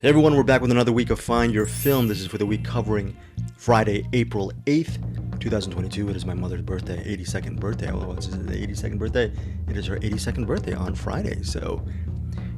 Hey everyone, we're back with another week of Find Your Film. This is for the week covering Friday, April 8th, 2022. It is my mother's birthday, 82nd birthday. Although it's the 82nd birthday, it is her 82nd birthday on Friday. So,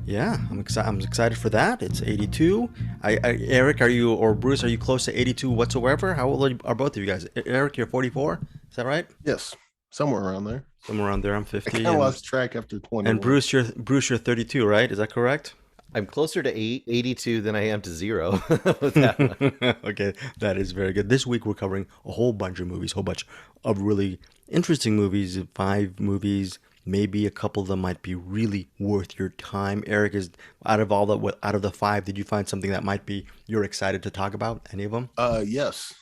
yeah, I'm excited for that. It's 82. Eric, are you, or Bruce, are you close to 82 whatsoever? How old are both of you guys? Eric, you're 44? Is that right? Yes, somewhere around there. Somewhere around there. I'm I 50. kind of lost track after And 21. Bruce, you're 32, right? Is that correct? I'm closer to 82 than I am to zero with that one. Okay, that is very good. This week we're covering a whole bunch of movies, whole bunch of really interesting movies, 5 movies. Maybe a couple of them might be really worth your time. Eric, is out of the 5, did you find something that might be you're excited to talk about? Any of them? Yes.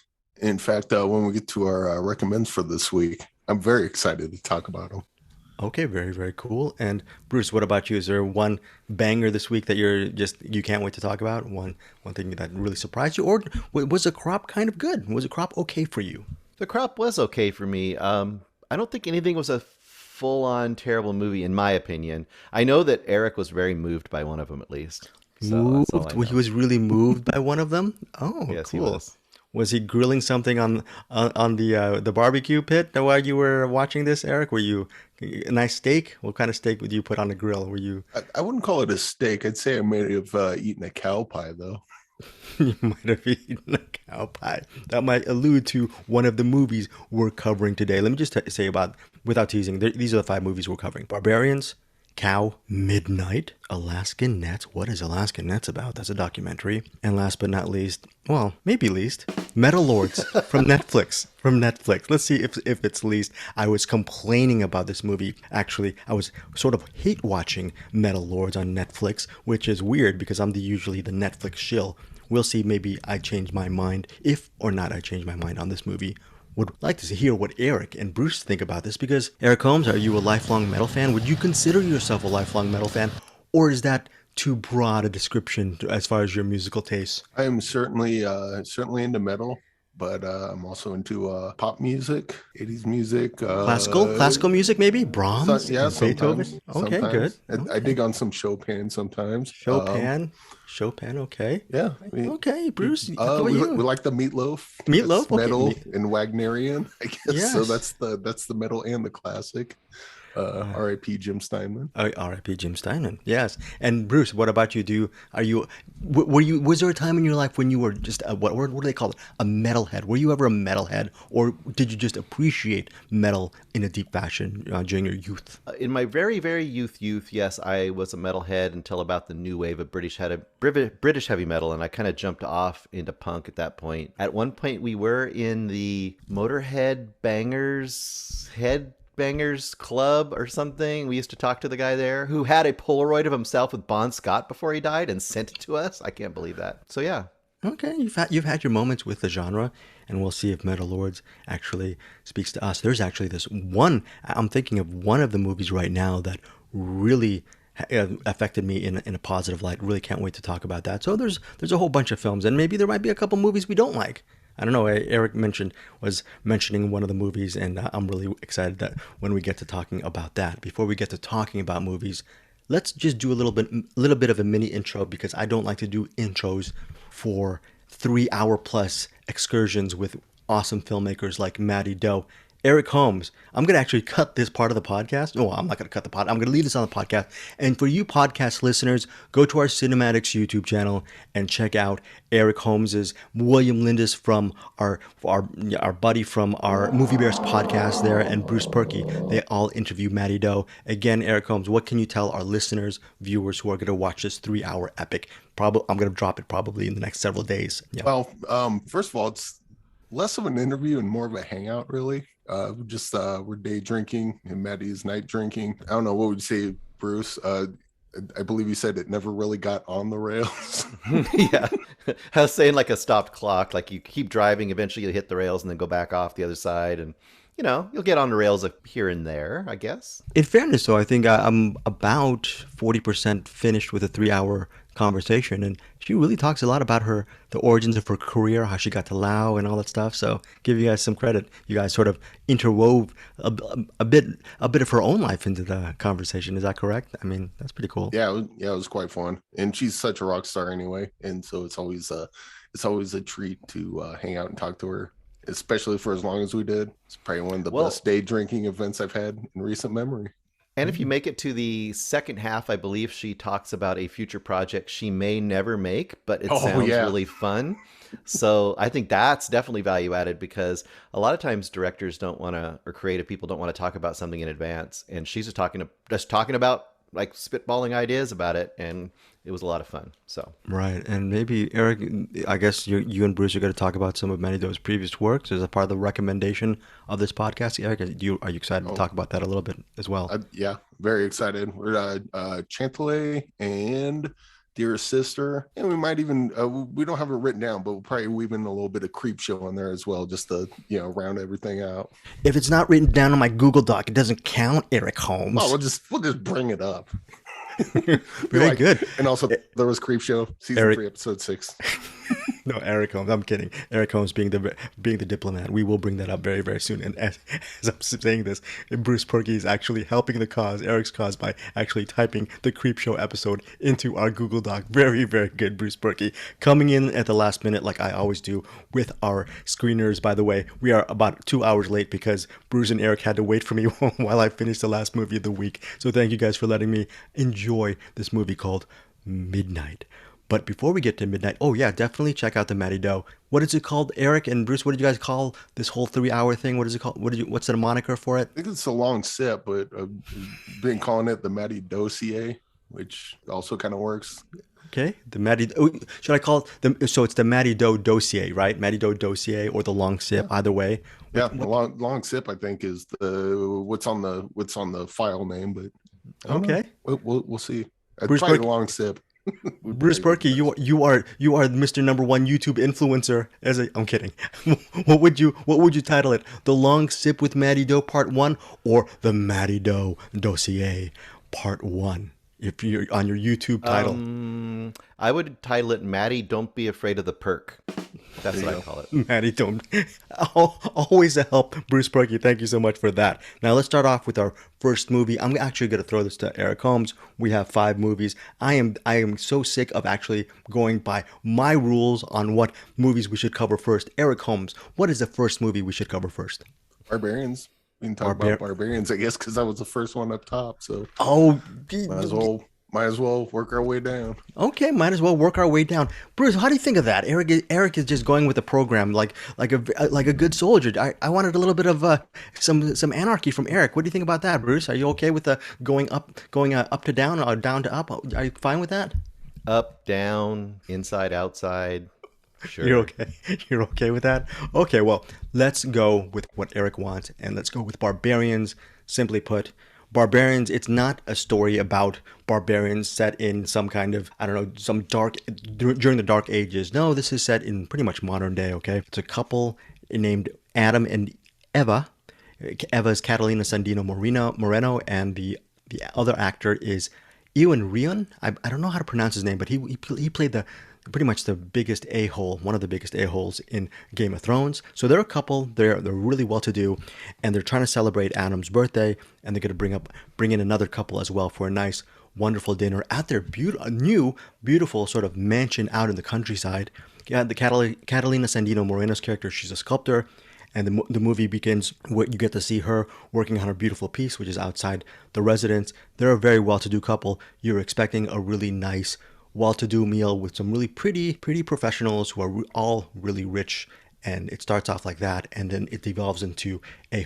In fact, when we get to our recommends for this week, I'm very excited to talk about them. Okay, very, very cool. And Bruce, what about you? Is there one banger this week that you can't wait to talk about? One thing that really surprised you, or was the crop kind of good? Was the crop okay for you? The crop was okay for me. I don't think anything was a full-on terrible movie, in my opinion. I know that Eric was very moved by one of them, at least. So that's all Moved? I Well, he know. was really moved by one of them. Oh, Yes, he cool. was. Was he grilling something on the barbecue pit while you were watching this, Eric? Were you a nice steak? What kind of steak would you put on the grill? Were you I wouldn't call it a steak. I'd say I may have eaten a cow pie, though. you might have eaten a cow pie? That might allude to one of the movies we're covering today. Let me just say about without teasing. These are the 5 movies we're covering: Barbarians, Cow, Midnight, Alaskan Nets. What is Alaskan Nets about? That's a documentary. And last but not least, well, maybe least, Metal Lords from Netflix. From Netflix. Let's see if it's least. I was complaining about this movie. Actually, I was sort of hate watching Metal Lords on Netflix, which is weird because I'm usually the Netflix shill. We'll see. Maybe I change my mind, if or not I change my mind on this movie. Would like to hear what Eric and Bruce think about this, because Eric Holmes, are you a lifelong metal fan? Would you consider yourself a lifelong metal fan, or is that too broad a description as far as your musical tastes? I am certainly into metal, but I'm also into pop music, 80s music. Classical music, maybe Brahms Yeah, and Beethoven. sometimes, Okay, good. sometimes. I Okay, dig on some Chopin sometimes. Chopin. Okay, Yeah, okay, Bruce. How about we you? like the meatloaf. That's Meatloaf. Okay, metal and Wagnerian, I guess. So yes. that's the metal and the classic. R.I.P. Jim Steinman. R.I.P. Jim Steinman. Yes. And Bruce, what about you? Were you? Was there a time in your life when you were just what do they call it? A metalhead? Were you ever a metalhead, or did you just appreciate metal in a deep fashion during your youth? In my very, very youth, yes, I was a metalhead until about the new wave of British heavy metal, and I kind of jumped off into punk at that point. At one point, we were in the Motorhead Bangers Club or something. We used to talk to the guy there who had a Polaroid of himself with Bon Scott before he died and sent it to us. I can't believe that. So yeah. Okay, you've had your moments with the genre, and we'll see if Metal Lords actually speaks to us. There's actually this one. I'm thinking of one of the movies right now that really affected me in a positive light. Really can't wait to talk about that. So there's a whole bunch of films, and maybe there might be a couple movies we don't like. I don't know. Eric was mentioning one of the movies, and I'm really excited that when we get to talking about that. Before we get to talking about movies, let's just do a little bit of a mini intro, because I don't like to do intros for 3 hour plus excursions with awesome filmmakers like Mattie Do. Eric Holmes, I'm going to actually cut this part of the podcast. No, I'm not going to cut the pod. I'm going to leave this on the podcast. And for you podcast listeners, go to our Cinematics YouTube channel and check out Eric Holmes's, William Lindis from our buddy from our Movie Bears podcast there, and Bruce Perky. They all interview Mattie Do. Again, Eric Holmes, what can you tell our listeners, viewers who are going to watch this 3 hour epic? Probably, I'm going to drop it probably in the next several days. Yeah. Well, first of all, it's less of an interview and more of a hangout, really. Just we're day drinking and Maddie's night drinking. I don't know, what would you say, Bruce? I believe you said it never really got on the rails. Yeah. I was saying like a stopped clock, like you keep driving, eventually you'll hit the rails and then go back off the other side. And, you'll get on the rails here and there, I guess. In fairness, though, I think I'm about 40% finished with a 3 hour conversation, and she really talks a lot about the origins of her career, how she got to Lao, and all that stuff. So give you guys some credit. You guys sort of interwove a bit of her own life into the conversation. Is that correct? I mean, that's pretty cool. Yeah, it was quite fun, and she's such a rock star anyway, and so it's always a treat to hang out and talk to her, especially for as long as we did. It's probably one of the best day drinking events I've had in recent memory. And if you make it to the second half, I believe she talks about a future project she may never make, but it sounds really fun. So I think that's definitely value added, because a lot of times directors don't want to, or creative people don't want to talk about something in advance. And she's just talking about, like, spitballing ideas about it. And it was a lot of fun. So Right, and maybe Eric, I guess you and Bruce are going to talk about some of Mattie Do's previous works as a part of the recommendation of this podcast. Eric, are you excited to talk about that a little bit as well? Yeah, very excited. We're Chantelet and Dear Sister, and we might even we don't have it written down, but we'll probably weave in a little bit of Creep Show in there as well, just to round everything out. If it's not written down on my Google Doc, it doesn't count, Eric Holmes. Oh, we'll just bring it up. Very good. And also, there was Creep Show season 3, episode 6. No, Eric Holmes. I'm kidding. Eric Holmes being the diplomat. We will bring that up very, very soon. And as I'm saying this, Bruce Perky is actually helping Eric's cause, by actually typing the Creep Show episode into our Google Doc. Very, very good, Bruce Perky. Coming in at the last minute, like I always do with our screeners. By the way, we are about 2 hours late because Bruce and Eric had to wait for me while I finished the last movie of the week. So thank you guys for letting me enjoy this movie called Midnight. But before we get to Midnight, definitely check out the Mattie Do. What is it called, Eric and Bruce? What did you guys call this whole 3-hour thing? What is it called? What's the moniker for it? I think it's a long sip, but I've been calling it the Mattie Dossier, which also kind of works. Okay, the Mattie. Should I call it so? It's the Mattie Do Dossier, right? Mattie Do Dossier, or the long sip. Either way. Yeah, the long sip, I think, is the what's on the file name, but okay, we'll see. Bruce probably the long sip. Bruce Perky, you are Mr. #1 YouTube influencer. I'm kidding. What would you title it? The Long Sip with Mattie Do Part 1, or the Mattie Do Dossier Part 1? If you're on your YouTube title, I would title it Mattie, Don't Be Afraid of the Perk. That's what I call it. Mattie, don't. Always a help, Bruce Perky. Thank you so much for that. Now let's start off with our first movie. I'm actually going to throw this to Eric Holmes. We have 5 movies. I am so sick of actually going by my rules on what movies we should cover first. Eric Holmes, what is the first movie we should cover first? Barbarians. We can talk about Barbarians, I guess, because that was the first one up top. So might as well work our way down. Okay, might as well work our way down. Bruce, how do you think of that? Eric is just going with the program like a good soldier. I wanted a little bit of some anarchy from Eric. What do you think about that, Bruce? Are you okay with the going up to down, or down to up? Are you fine with that? Up, down, inside, outside. Sure. You're okay with that? Okay, well, let's go with what Eric wants, and let's go with Barbarians. Simply put, Barbarians, it's not a story about barbarians set in some kind of, I don't know, during the Dark Ages. No, this is set in pretty much modern day, okay? It's a couple named Adam and Eva. Eva is Catalina Sandino Moreno, and the other actor is Ewan Rion. I don't know how to pronounce his name, but he played pretty much the biggest a-hole, one of the biggest a-holes in Game of Thrones. So they're a couple, they're really well-to-do, and they're trying to celebrate Adam's birthday, and they're going to bring in another couple as well for a nice, wonderful dinner at their new, beautiful sort of mansion out in the countryside. Yeah, the Catalina Sandino Moreno's character, she's a sculptor, and the movie begins where you get to see her working on her beautiful piece, which is outside the residence. They're a very well-to-do couple. You're expecting a really nice, well-to-do meal with some really pretty professionals who are all really rich, and it starts off like that, and then it devolves into I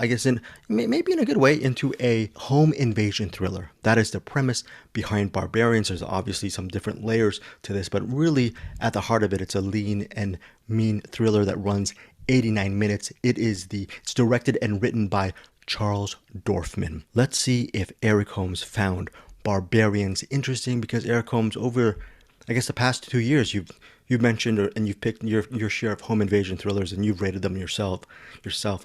guess maybe in a good way, into a home invasion thriller. That is the premise behind Barbarians. There's obviously some different layers to this, but really at the heart of it, it's a lean and mean thriller that runs 89 minutes. It's directed and written by Charles Dorfman. Let's see if Eric Holmes found Barbarians interesting, because Eric Holmes, over I guess the past 2 years, you've mentioned and you've picked your share of home invasion thrillers, and you've rated them yourself.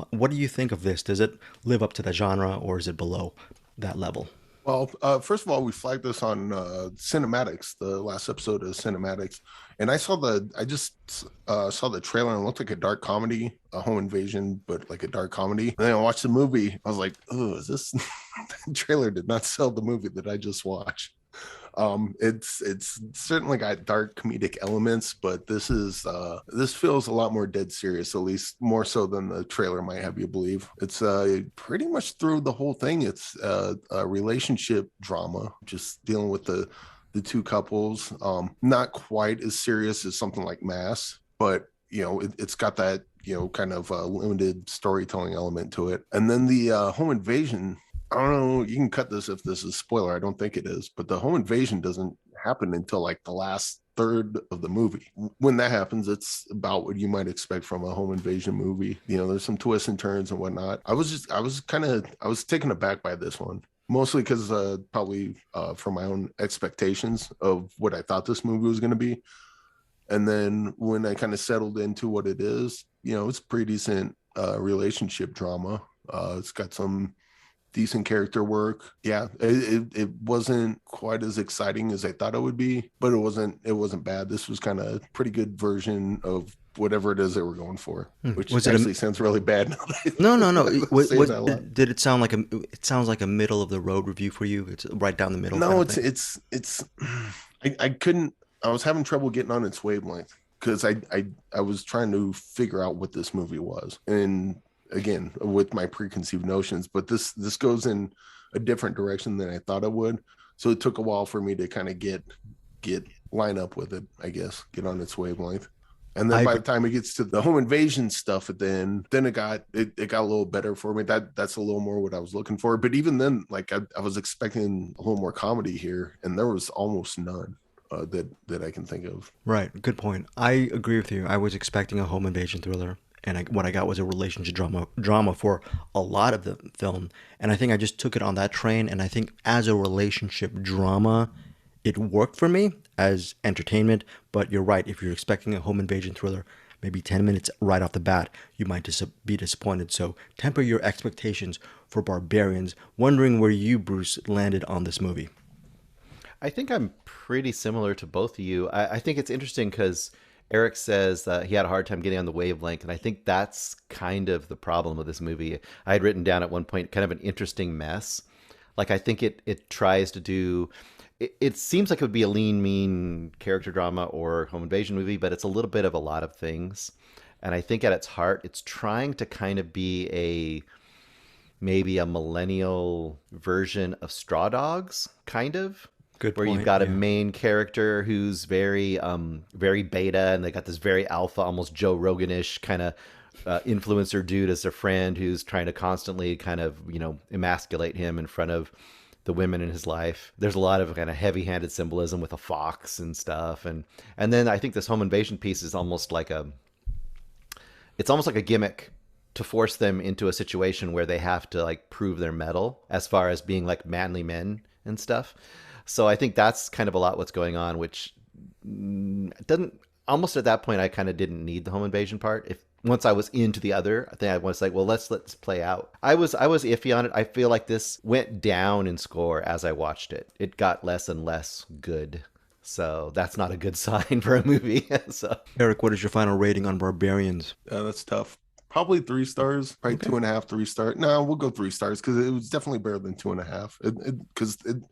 What do you think of this? Does it live up to the genre, or is it below that level? Well, first of all, we flagged this on cinematics, the last episode of cinematics, and I just saw the trailer and it looked like a dark comedy, a home invasion, but like a dark comedy. And then I watched the movie. I was like, oh, is this? The trailer did not sell the movie that I just watched. It's certainly got dark comedic elements, but this feels a lot more dead serious, at least more so than the trailer might have you believe. It's pretty much through the whole thing. It's a relationship drama, just dealing with the two couples. Not quite as serious as something like Mass, but it's got that kind of limited storytelling element to it. And then the home invasion, I don't know, you can cut this if this is a spoiler. I don't think it is, but the home invasion doesn't happen until like the last third of the movie. When that happens, it's about what you might expect from a home invasion movie. There's some twists and turns and whatnot. I was taken aback by this one. Mostly because probably from my own expectations of what I thought this movie was going to be. And then when I kind of settled into what it is, it's pretty decent relationship drama. It's got some decent character work. Yeah, it wasn't quite as exciting as I thought it would be, but it wasn't bad. This was kind of pretty good version of whatever it is they were going for, which Was actually sounds really bad. No, no, no. Did it sound it sounds like a middle of the road review for you? It's right down the middle. No, it's I couldn't. I was having trouble getting on its wavelength because I was trying to figure out what this movie was, and again with my preconceived notions, but this goes in a different direction than I thought it would. So it took a while for me to kind of get line up with it, I guess, get on its wavelength. And then by the time it gets to the home invasion stuff, then it got a little better for me. That's a little more what I was looking for. But even then, like I was expecting a little more comedy here, and there was almost none that I can think of. Right, good point. I agree with you. I was expecting a home invasion thriller, and what I got was a relationship drama for a lot of the film. And I think I just took it on that train. And I think as a relationship drama, it worked for me as entertainment. But you're right. If you're expecting a home invasion thriller, maybe 10 minutes right off the bat, you might be disappointed. So temper your expectations for Barbarians. Wondering where you, Bruce, landed on this movie. I think I'm pretty similar to both of you. I think it's interesting because Eric says he had a hard time getting on the wavelength, and I think that's kind of the problem with this movie. I had written down at one point kind of an interesting mess. Like, I think it tries to do... It seems like it would be a lean, mean character drama or home invasion movie, but it's a little bit of a lot of things. And I think at its heart, it's trying to kind of be maybe a millennial version of Straw Dogs, kind of. Good where point, you've got a yeah. main character who's very beta, and they got this very alpha, almost Joe Roganish kind of influencer dude as a friend who's trying to constantly kind of emasculate him in front of the women in his life. There's a lot of kind of heavy-handed symbolism with a fox and stuff, and then I think this home invasion piece is almost like a gimmick to force them into a situation where they have to like prove their mettle as far as being like manly men and stuff. So I think that's kind of a lot what's going on, which doesn't, almost at that point, I kind of didn't need the home invasion part. If once I was into the other, I think I was like, well, let's play out. I was iffy on it. I feel like this went down in score as I watched it. It got less and less good. So that's not a good sign for a movie. So Eric, what is your final rating on Barbarians? That's tough. Probably 3 stars, probably okay. 2.5, 3 stars. No, we'll go 3 stars because it was definitely better than 2.5.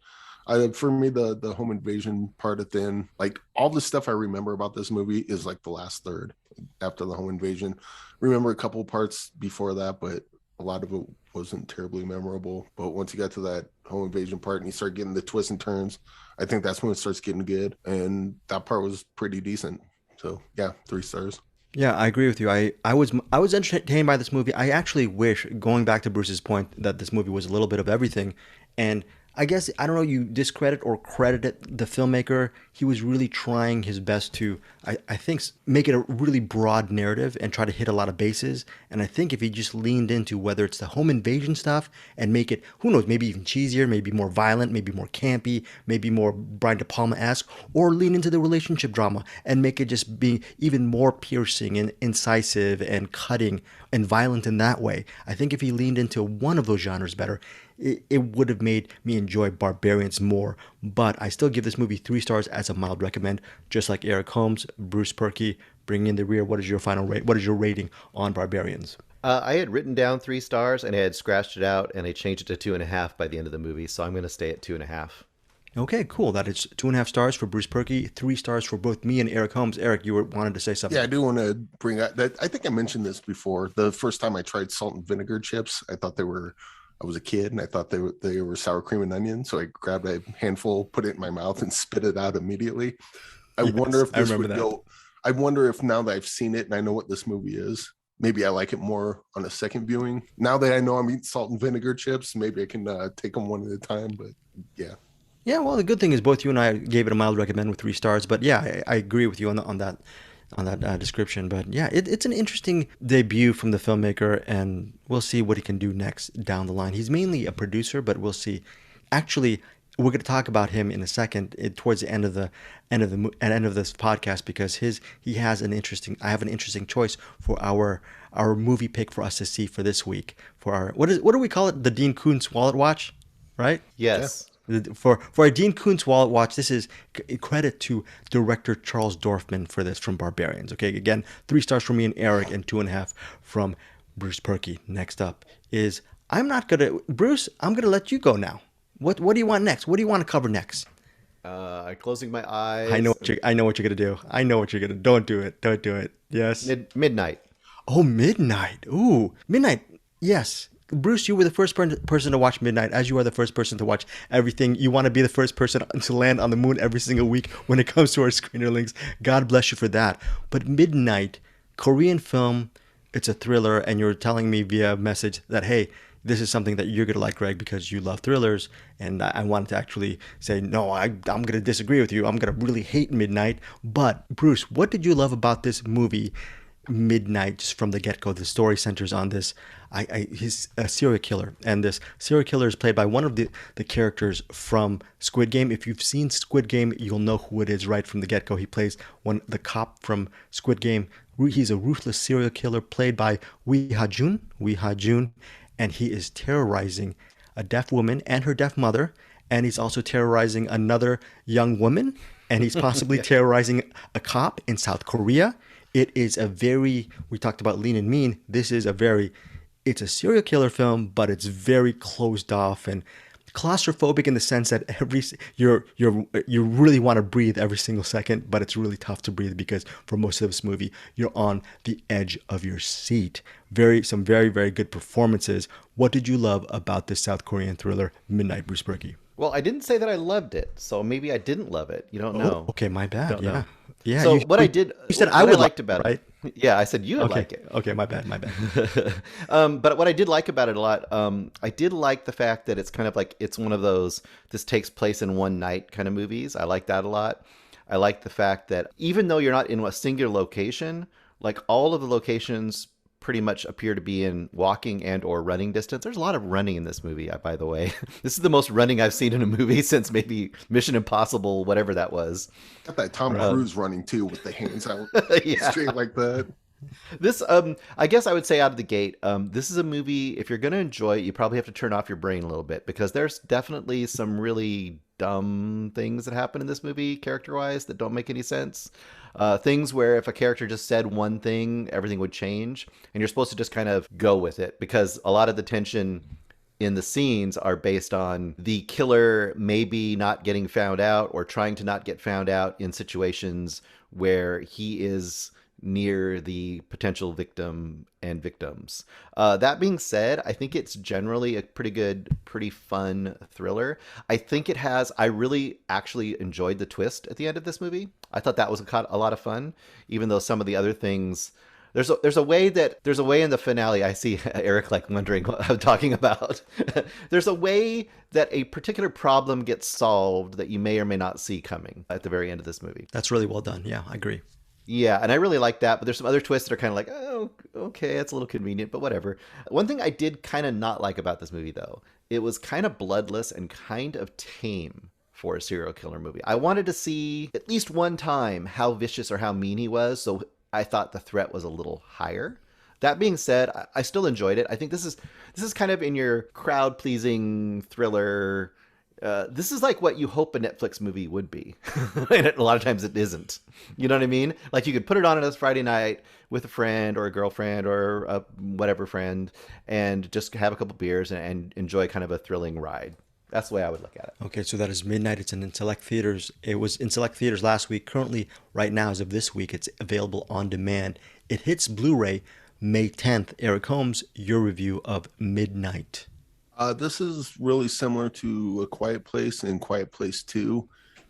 For me, the home invasion part at the end, like all the stuff I remember about this movie is like the last third after the home invasion. Remember a couple parts before that, but a lot of it wasn't terribly memorable. But once you got to that home invasion part and you start getting the twists and turns, I think that's when it starts getting good. And that part was pretty decent. So yeah, 3 stars. Yeah, I agree with you. I was entertained by this movie. I actually wish, going back to Bruce's point, that this movie was a little bit of everything. And I guess, I don't know, you discredit or credit the filmmaker. He was really trying his best to, I think, make it a really broad narrative and try to hit a lot of bases. And I think if he just leaned into whether it's the home invasion stuff and make it, who knows, maybe even cheesier, maybe more violent, maybe more campy, maybe more Brian De Palma-esque, or lean into the relationship drama and make it just be even more piercing and incisive and cutting and violent in that way. I think if he leaned into one of those genres better, it would have made me enjoy Barbarians more. But I still give this movie 3 stars as a mild recommend, just like Eric Holmes, Bruce Perky, bringing in the rear. What is your final rate? What is your rating on Barbarians? I had written down 3 stars and I had scratched it out and I changed it to 2.5 by the end of the movie. So I'm going to stay at 2.5. Okay, cool. That is 2.5 stars for Bruce Perky, 3 stars for both me and Eric Holmes. Eric, wanted to say something. Yeah, I do want to bring up that. I think I mentioned this before. The first time I tried salt and vinegar chips, I thought they were. I was a kid and I thought they were sour cream and onion. So I grabbed a handful, put it in my mouth, and spit it out immediately. I Yes, wonder if I this remember would that. go. I wonder if now that I've seen it and I know what this movie is, maybe I like it more on a second viewing. Now that I know I'm eating salt and vinegar chips, maybe I can take them one at a time. But yeah, Yeah, well, the good thing is both you and I gave it a mild recommend with 3 stars. But yeah, I agree with you on that description. But yeah, it's an interesting debut from the filmmaker, and we'll see what he can do next down the line. He's mainly a producer, but we'll see. Actually, we're going to talk about him in a second, towards the end of this podcast, because he has an interesting. I have an interesting choice for our movie pick for us to see for this week. For our what do we call it? The Dean Koontz Wallet Watch, right? Yes. For a Dean Koontz Wallet Watch, this is credit to director Charles Dorfman for this from Barbarians. Okay, again, 3 stars from me and Eric, and 2.5 from Bruce Perky. Next up is Bruce. I'm gonna let you go now. What do you want next? What do you want to cover next? Closing my eyes. I know what you're gonna do. I know what you're gonna. Don't do it. Don't do it. Yes. Midnight. Oh, Midnight. Ooh, Midnight. Yes. Bruce, you were the first person to watch Midnight, as you are the first person to watch everything. You want to be the first person to land on the moon every single week when it comes to our screener links. God bless you for that. But Midnight, Korean film, it's a thriller, and you're telling me via message that, hey, this is something that you're going to like, Greg, because you love thrillers. And I wanted to actually say, no, I'm going to disagree with you. I'm going to really hate Midnight. But Bruce, what did you love about this movie, Midnight, just from the get-go? The story centers on this. He's a serial killer, and this serial killer is played by one of the characters from Squid Game. If you've seen Squid Game, you'll know who it is right from the get-go. He plays the cop from Squid Game. He's a ruthless serial killer played by Wee Ha-jun, and he is terrorizing a deaf woman and her deaf mother, and he's also terrorizing another young woman, and he's possibly terrorizing a cop in South Korea. It is we talked about Lean and Mean. It's a serial killer film, but it's very closed off and claustrophobic in the sense that you really want to breathe every single second, but it's really tough to breathe because for most of this movie, you're on the edge of your seat. Some very, very good performances. What did you love about this South Korean thriller, Midnight, Bruce Perky? Well, I didn't say that I loved it, so maybe I didn't love it. You don't know. Okay, my bad. Don't know. Yeah. So what I did, you said what I would liked like about it, right? it. Yeah, I said you would Okay. like it. Okay, my bad. But what I did like about it a lot, I did like the fact that it's kind of like it's one of those this takes place in one night kind of movies. I like that a lot. I like the fact that even though you're not in a singular location, like all of the locations pretty much appear to be in walking and or running distance. There's a lot of running in this movie, by the way. This is the most running I've seen in a movie since maybe Mission Impossible, whatever that was. got that Tom Cruise running too with the hands out Yeah. straight like that. This, I guess I would say out of the gate, this is a movie, if you're going to enjoy it, you probably have to turn off your brain a little bit because there's definitely some really dumb things that happen in this movie character-wise that don't make any sense. Things where if a character just said one thing, everything would change. And you're supposed to just kind of go with it because a lot of the tension in the scenes are based on the killer maybe not getting found out or trying to not get found out in situations where he is near the potential victim and victims. That being said, I think it's generally a pretty good, pretty fun thriller. I really actually enjoyed the twist at the end of this movie. I thought that was a lot of fun, even though some of the other things, there's a way in the finale. I see Eric like wondering what I'm talking about. There's a way that a particular problem gets solved that you may or may not see coming at the very end of this movie. That's really well done. Yeah, I agree. Yeah, and I really like that, but there's some other twists that are kind of like, oh, okay, that's a little convenient, but whatever. One thing I did kind of not like about this movie, though, it was kind of bloodless and kind of tame for a serial killer movie. I wanted to see at least one time how vicious or how mean he was, so I thought the threat was a little higher. That being said, I still enjoyed it. I think this is kind of in your crowd pleasing thriller. This is like what you hope a Netflix movie would be, and a lot of times it isn't. You know what I mean? Like you could put it on a Friday night with a friend or a girlfriend or a whatever friend, and just have a couple beers and enjoy kind of a thrilling ride. That's the way I would look at it. Okay, so that is Midnight. It's in select theaters. It was in select theaters last week. Currently, right now, as of this week, it's available on demand. It hits Blu-ray May 10th. Eric Holmes, your review of Midnight. This is really similar to A Quiet Place and Quiet Place 2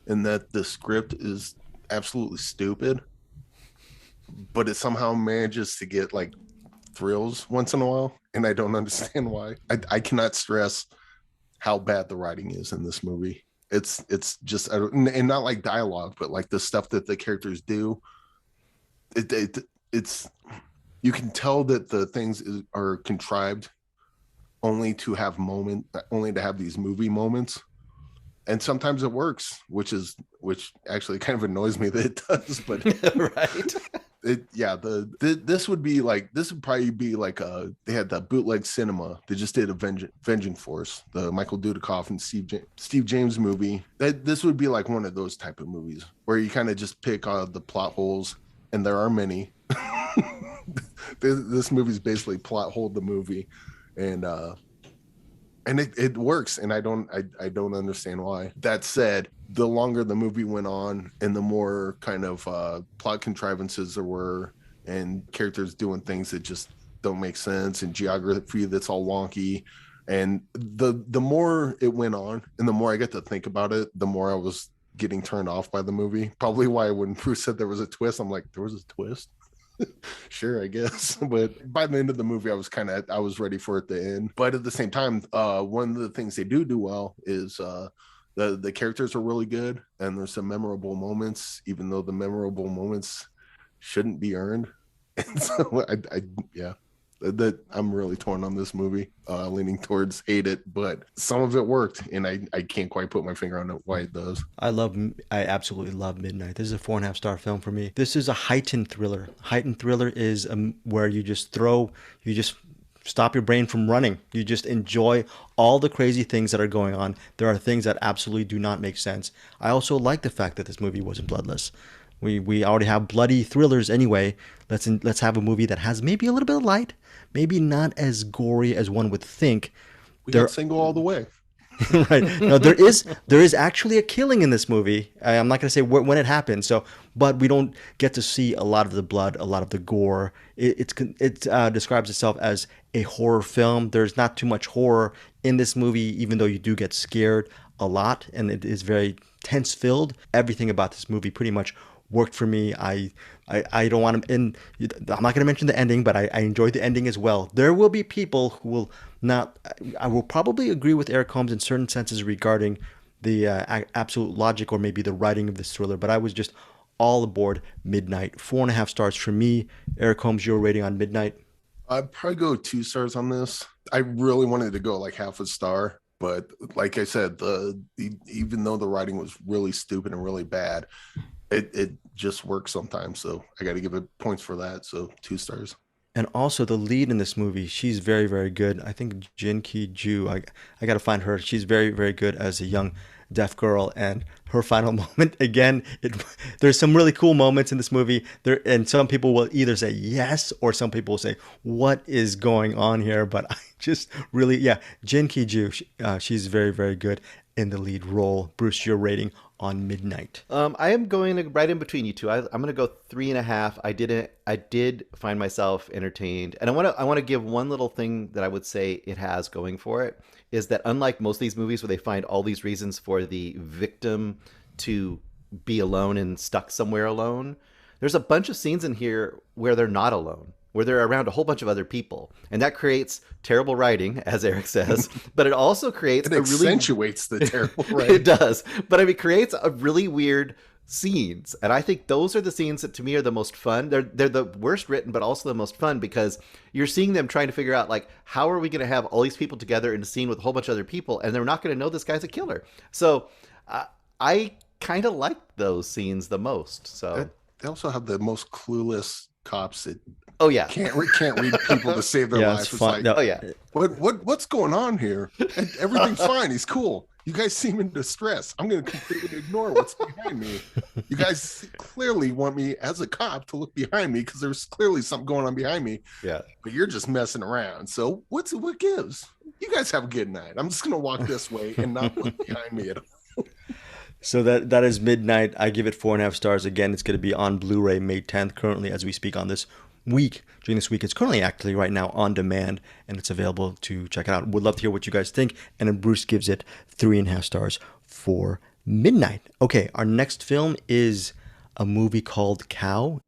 in that the script is absolutely stupid, but it somehow manages to get like thrills once in a while, and I don't understand why. I cannot stress how bad the writing is in this movie. It's just, and not like dialogue, but like the stuff that the characters do. It's you can tell that the things are contrived only to have these movie moments, and sometimes it works, which actually kind of annoys me that it does. But Right. This would probably be like they had that bootleg cinema. They just did Avenging Force, the Michael Dudikoff and Steve James movie. This would be like one of those type of movies where you kind of just pick the plot holes, and there are many. This movie's basically plot hole the movie, and it works, and I don't understand why. That said, the longer the movie went on and the more kind of plot contrivances there were and characters doing things that just don't make sense and geography that's all wonky, and the more it went on and the more I got to think about it, the more I was getting turned off by the movie. Probably why when Bruce said there was a twist, I'm like, there was a twist? Sure, I guess. But by the end of the movie, I was ready for it to end. But at the same time, one of the things they do well is the characters are really good, and there's some memorable moments, even though the memorable moments shouldn't be earned. And so that I'm really torn on this movie, leaning towards hate it, but some of it worked, and I can't quite put my finger on why it does. I absolutely love Midnight. This is a 4.5-star film for me. This is a heightened thriller. Heightened thriller is where you just stop your brain from running. You just enjoy all the crazy things that are going on. There are things that absolutely do not make sense. I also like the fact that this movie wasn't bloodless. We already have bloody thrillers anyway. Let's have a movie that has maybe a little bit of light, maybe not as gory as one would think. We got single all the way. Right. No, there is actually a killing in this movie. I'm not going to say when it happens. But we don't get to see a lot of the blood, a lot of the gore. It describes itself as a horror film. There's not too much horror in this movie, even though you do get scared a lot, and it is very tense filled. Everything about this movie pretty much worked for me. I don't want to, and I'm not going to mention the ending, but I enjoyed the ending as well. There will be people who will not. I will probably agree with Eric Holmes in certain senses regarding the absolute logic or maybe the writing of this thriller, but I was just all aboard Midnight. 4.5 stars for me. Eric Holmes, your rating on Midnight? I'd probably go 2 stars on this. I really wanted to go like half a star, but like I said, even though the writing was really stupid and really bad, it just works sometimes. So I got to give it points for that. So 2 stars. And also the lead in this movie, she's very, very good. I think Jin Ki-ju, I got to find her. She's very, very good as a young deaf girl. And her final moment, again, there's some really cool moments in this movie. And some people will either say yes, or some people will say, what is going on here? But I just really, Jin Ki-ju, she's very, very good in the lead role. Bruce, your rating on Midnight? I am going right in between you two. I'm going to go 3.5. I did find myself entertained, and I want to give one little thing that I would say it has going for it is that unlike most of these movies where they find all these reasons for the victim to be alone and stuck somewhere alone, there's a bunch of scenes in here where they're not alone, where they're around a whole bunch of other people. And that creates terrible writing, as Eric says, but it also creates accentuates the terrible writing. It does. But it creates a really weird scenes. And I think those are the scenes that to me are the most fun. They're the worst written, but also the most fun because you're seeing them trying to figure out, like, how are we going to have all these people together in a scene with a whole bunch of other people, and they're not going to know this guy's a killer. So I kind of like those scenes the most. So they also have the most clueless cops that Oh yeah. can't read people to save their Yeah, life. it's It's fun. like, No, Oh yeah. what's going on here? And everything's fine. He's cool. You guys seem in distress. I'm going to completely ignore what's behind me. You guys clearly want me as a cop to look behind me because there's clearly something going on behind me. Yeah. But you're just messing around. So what gives? You guys have a good night. I'm just going to walk this way and not look behind me at all. So that is Midnight. I give it 4.5 stars. Again, it's going to be on Blu-ray May 10th. Currently, as we speak on this week, during this week, it's currently actually right now on demand, and it's available to check it out. Would love to hear what you guys think. And then Bruce gives it 3.5 stars for Midnight. Okay, our next film is a movie called Cow.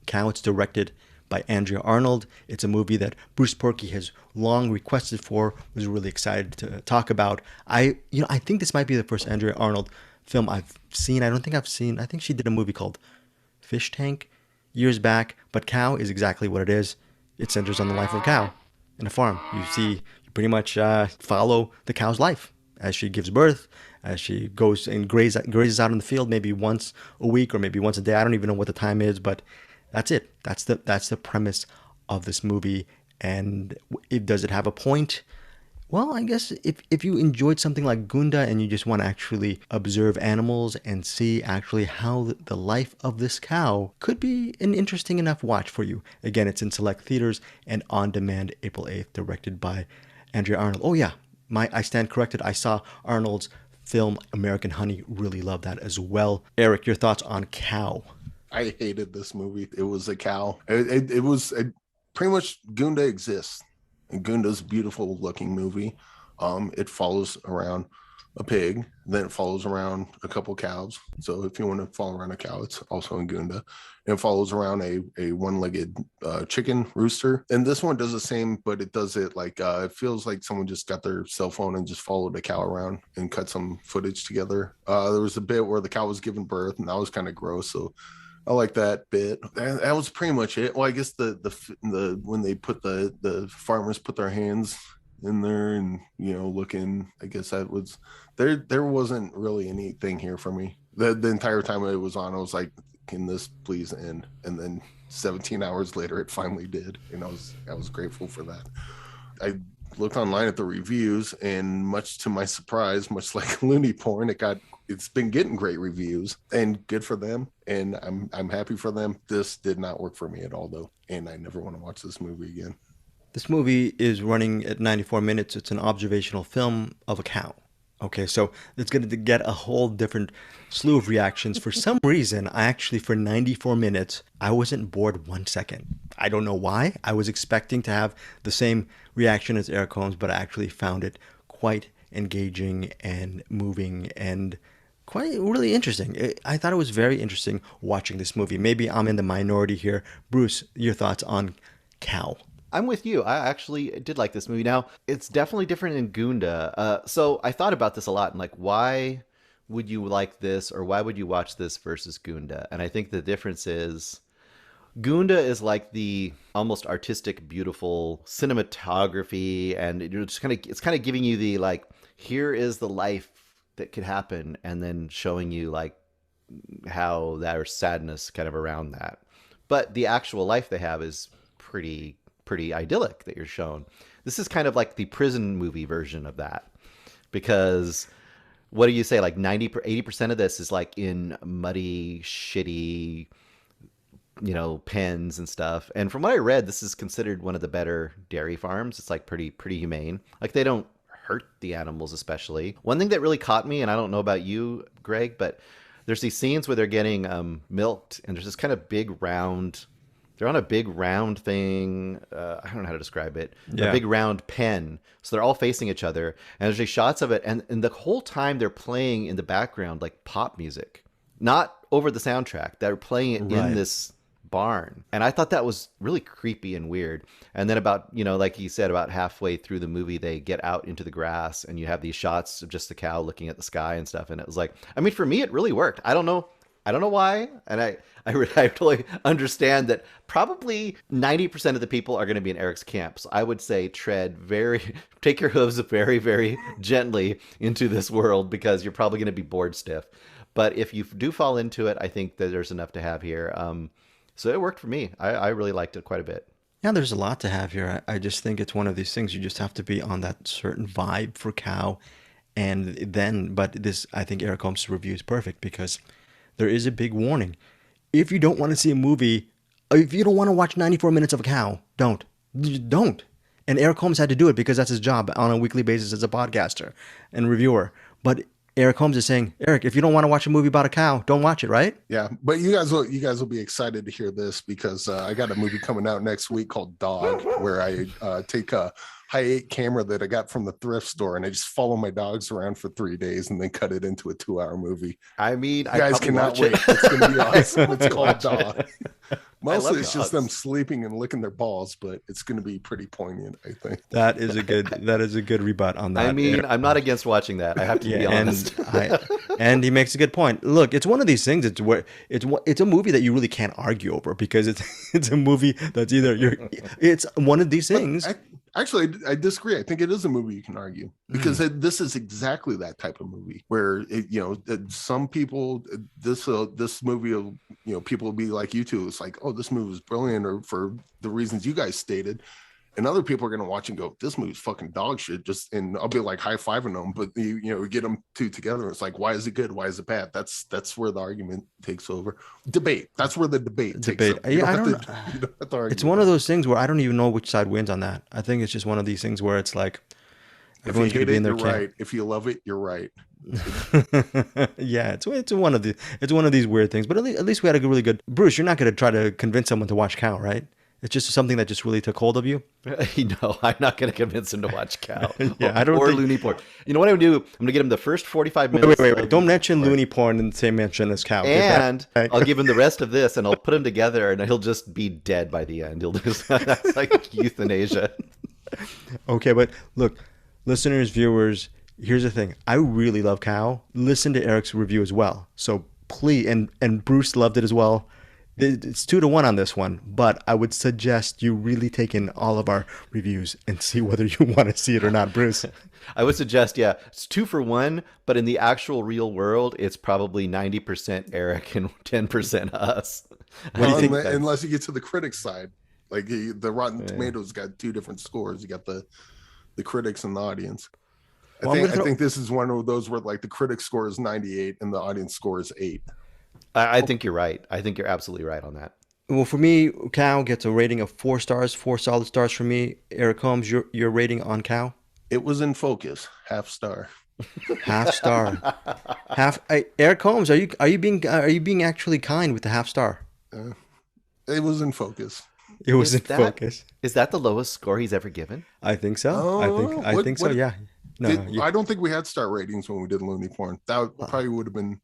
Cow. It's directed by Andrea Arnold. It's a movie that Bruce Porky has long requested for, was really excited to talk about. I think this might be the first Andrea Arnold film I've seen. I think she did a movie called Fish Tank years back, but Cow is exactly what it is. It centers on the life of a cow in a farm. You pretty much follow the cow's life as she gives birth, as she goes and grazes out in the field maybe once a week or maybe once a day. I don't even know what the time is, but that's it. That's the premise of this movie. And does it have a point? Well, I guess if you enjoyed something like Gunda and you just want to actually observe animals and see actually how the life of this cow could be an interesting enough watch for you. Again, it's in select theaters and on demand April 8th, directed by Andrea Arnold. Oh yeah, I stand corrected. I saw Arnold's film American Honey. Really love that as well. Eric, your thoughts on Cow? I hated this movie. It was a cow. It was pretty much Gunda exists. And Gunda's a beautiful looking movie. It follows around a pig, then it follows around a couple cows. So if you want to follow around a cow, it's also in Gunda. And it follows around a one-legged chicken rooster. And this one does the same, but it does it like it feels like someone just got their cell phone and just followed a cow around and cut some footage together. There was a bit where the cow was giving birth, and that was kind of gross. So I like that bit. That was pretty much it. Well, I guess the when they put the farmers put their hands in there and looking, I guess that was there wasn't really anything here for me. The entire time it was on, I was like, can this please end? And then 17 hours later it finally did. And I was grateful for that. I looked online at the reviews, and much to my surprise, much like Looney Porn, it's been getting great reviews, and good for them, and I'm happy for them. This did not work for me at all, though, and I never want to watch this movie again. This movie is running at 94 minutes. It's an observational film of a cow. Okay, so it's going to get a whole different slew of reactions. For some reason, for 94 minutes, I wasn't bored 1 second. I don't know why. I was expecting to have the same reaction as Eric Holmes, but I actually found it quite engaging and moving and quite really interesting. I thought it was very interesting watching this movie. Maybe I'm in the minority here. Bruce, your thoughts on Cow? I'm with you. I actually did like this movie. Now, it's definitely different in Gunda. So I thought about this a lot and like, why would you like this or why would you watch this versus Gunda? And I think the difference is Gunda is like the almost artistic, beautiful cinematography, and it's kind of giving you the like, here is the life that could happen, and then showing you like how there's sadness kind of around that. But the actual life they have is pretty idyllic that you're shown. This is kind of like the prison movie version of that, because what do you say, like 80% of this is like in muddy, shitty, pens and stuff. And from what I read, this is considered one of the better dairy farms. It's like pretty humane. Like they don't hurt the animals especially. One thing that really caught me, and I don't know about you, Greg, but there's these scenes where they're getting milked, and there's this kind of big round. They're on a big round thing. I don't know how to describe it. Yeah. A big round pen. So they're all facing each other, and there's these shots of it, and the whole time they're playing in the background like pop music, not over the soundtrack. They're playing it in this barn, and I thought that was really creepy and weird. And then about, like you said, about halfway through the movie, they get out into the grass, and you have these shots of just the cow looking at the sky and stuff. And it was like, I mean, for me, it really worked. I don't know why, and I totally understand that probably 90% of the people are going to be in Eric's camp. So I would say take your hooves very, very gently into this world, because you're probably going to be bored stiff. But if you do fall into it, I think that there's enough to have here. So it worked for me. I really liked it quite a bit. Yeah, there's a lot to have here. I just think it's one of these things, you just have to be on that certain vibe for cow. But I think Eric Holmes' review is perfect, because there is a big warning. If you don't want to see a movie, if you don't want to watch 94 minutes of a cow, don't. Don't. And Eric Holmes had to do it because that's his job on a weekly basis as a podcaster and reviewer. But Eric Holmes is saying, Eric, if you don't want to watch a movie about a cow, don't watch it, right? Yeah, but you guys will be excited to hear this, because I got a movie coming out next week called Dog, where I take a Hi8 camera that I got from the thrift store, and I just follow my dogs around for 3 days and then cut it into a 2-hour movie. I mean, you guys cannot wait. It's going to be awesome. It's called Dog. Mostly it's just them sleeping and licking their balls, but it's going to be pretty poignant, I think. That is a good rebut on that. I mean, I'm not against watching that. I have to be honest. And he makes a good point. Look, it's one of these things. It's a movie that you really can't argue over, because it's a movie that's it's one of these things. Actually, I disagree. I think it is a movie you can argue, because this is exactly that type of movie where some people, this movie will, people will be like you two. It's like, oh, this movie was brilliant, or for the reasons you guys stated. And other people are going to watch and go, this movie's fucking dog shit. And I'll be like high-fiving them, but we get them two together. It's like, why is it good? Why is it bad? That's where the argument takes over. Debate. That's where the debate takes over. Yeah, it's one of those things where I don't even know which side wins on that. I think it's just one of these things where it's like, everyone's going to be in their camp. Right. If you love it, you're right. Yeah, it's one of these weird things. But at least we had a really good. Bruce, you're not going to try to convince someone to watch Cow, right? It's just something that just really took hold of you. No, I'm not going to convince him to watch Cow. Yeah, I don't. Or Looney Porn. You know what I'm going to do? I'm going to get him the first 45 minutes. Wait. Don't mention Looney Porn in the same mention as Cow. And I'll give him the rest of this, and I'll put him together, and he'll just be dead by the end. That's like euthanasia. Okay, but look, listeners, viewers, here's the thing. I really love Cow. Listen to Eric's review as well. So please, and Bruce loved it as well. It's 2-1 on this one, but I would suggest you really take in all of our reviews and see whether you want to see it or not, Bruce. I would suggest, it's 2 for 1, but in the actual real world, it's probably 90% Eric and 10% us. What do you think? Unless you get to the critics side, like the Rotten Tomatoes got 2 different scores. You got the critics and the audience. I think this is one of those where like the critic score is 98 and the audience score is 8. I think you're right. I think you're absolutely right on that. Well, for me, Cow gets a rating of 4 stars, 4 solid stars for me. Eric Holmes, your rating on Cow? It was in focus, half star. Half star. Eric Holmes, are you being actually kind with the half star? It was in focus. It was in focus. Is that the lowest score he's ever given? I think so. I think so. Yeah. I don't think we had star ratings when we did Looney Porn. That probably would have been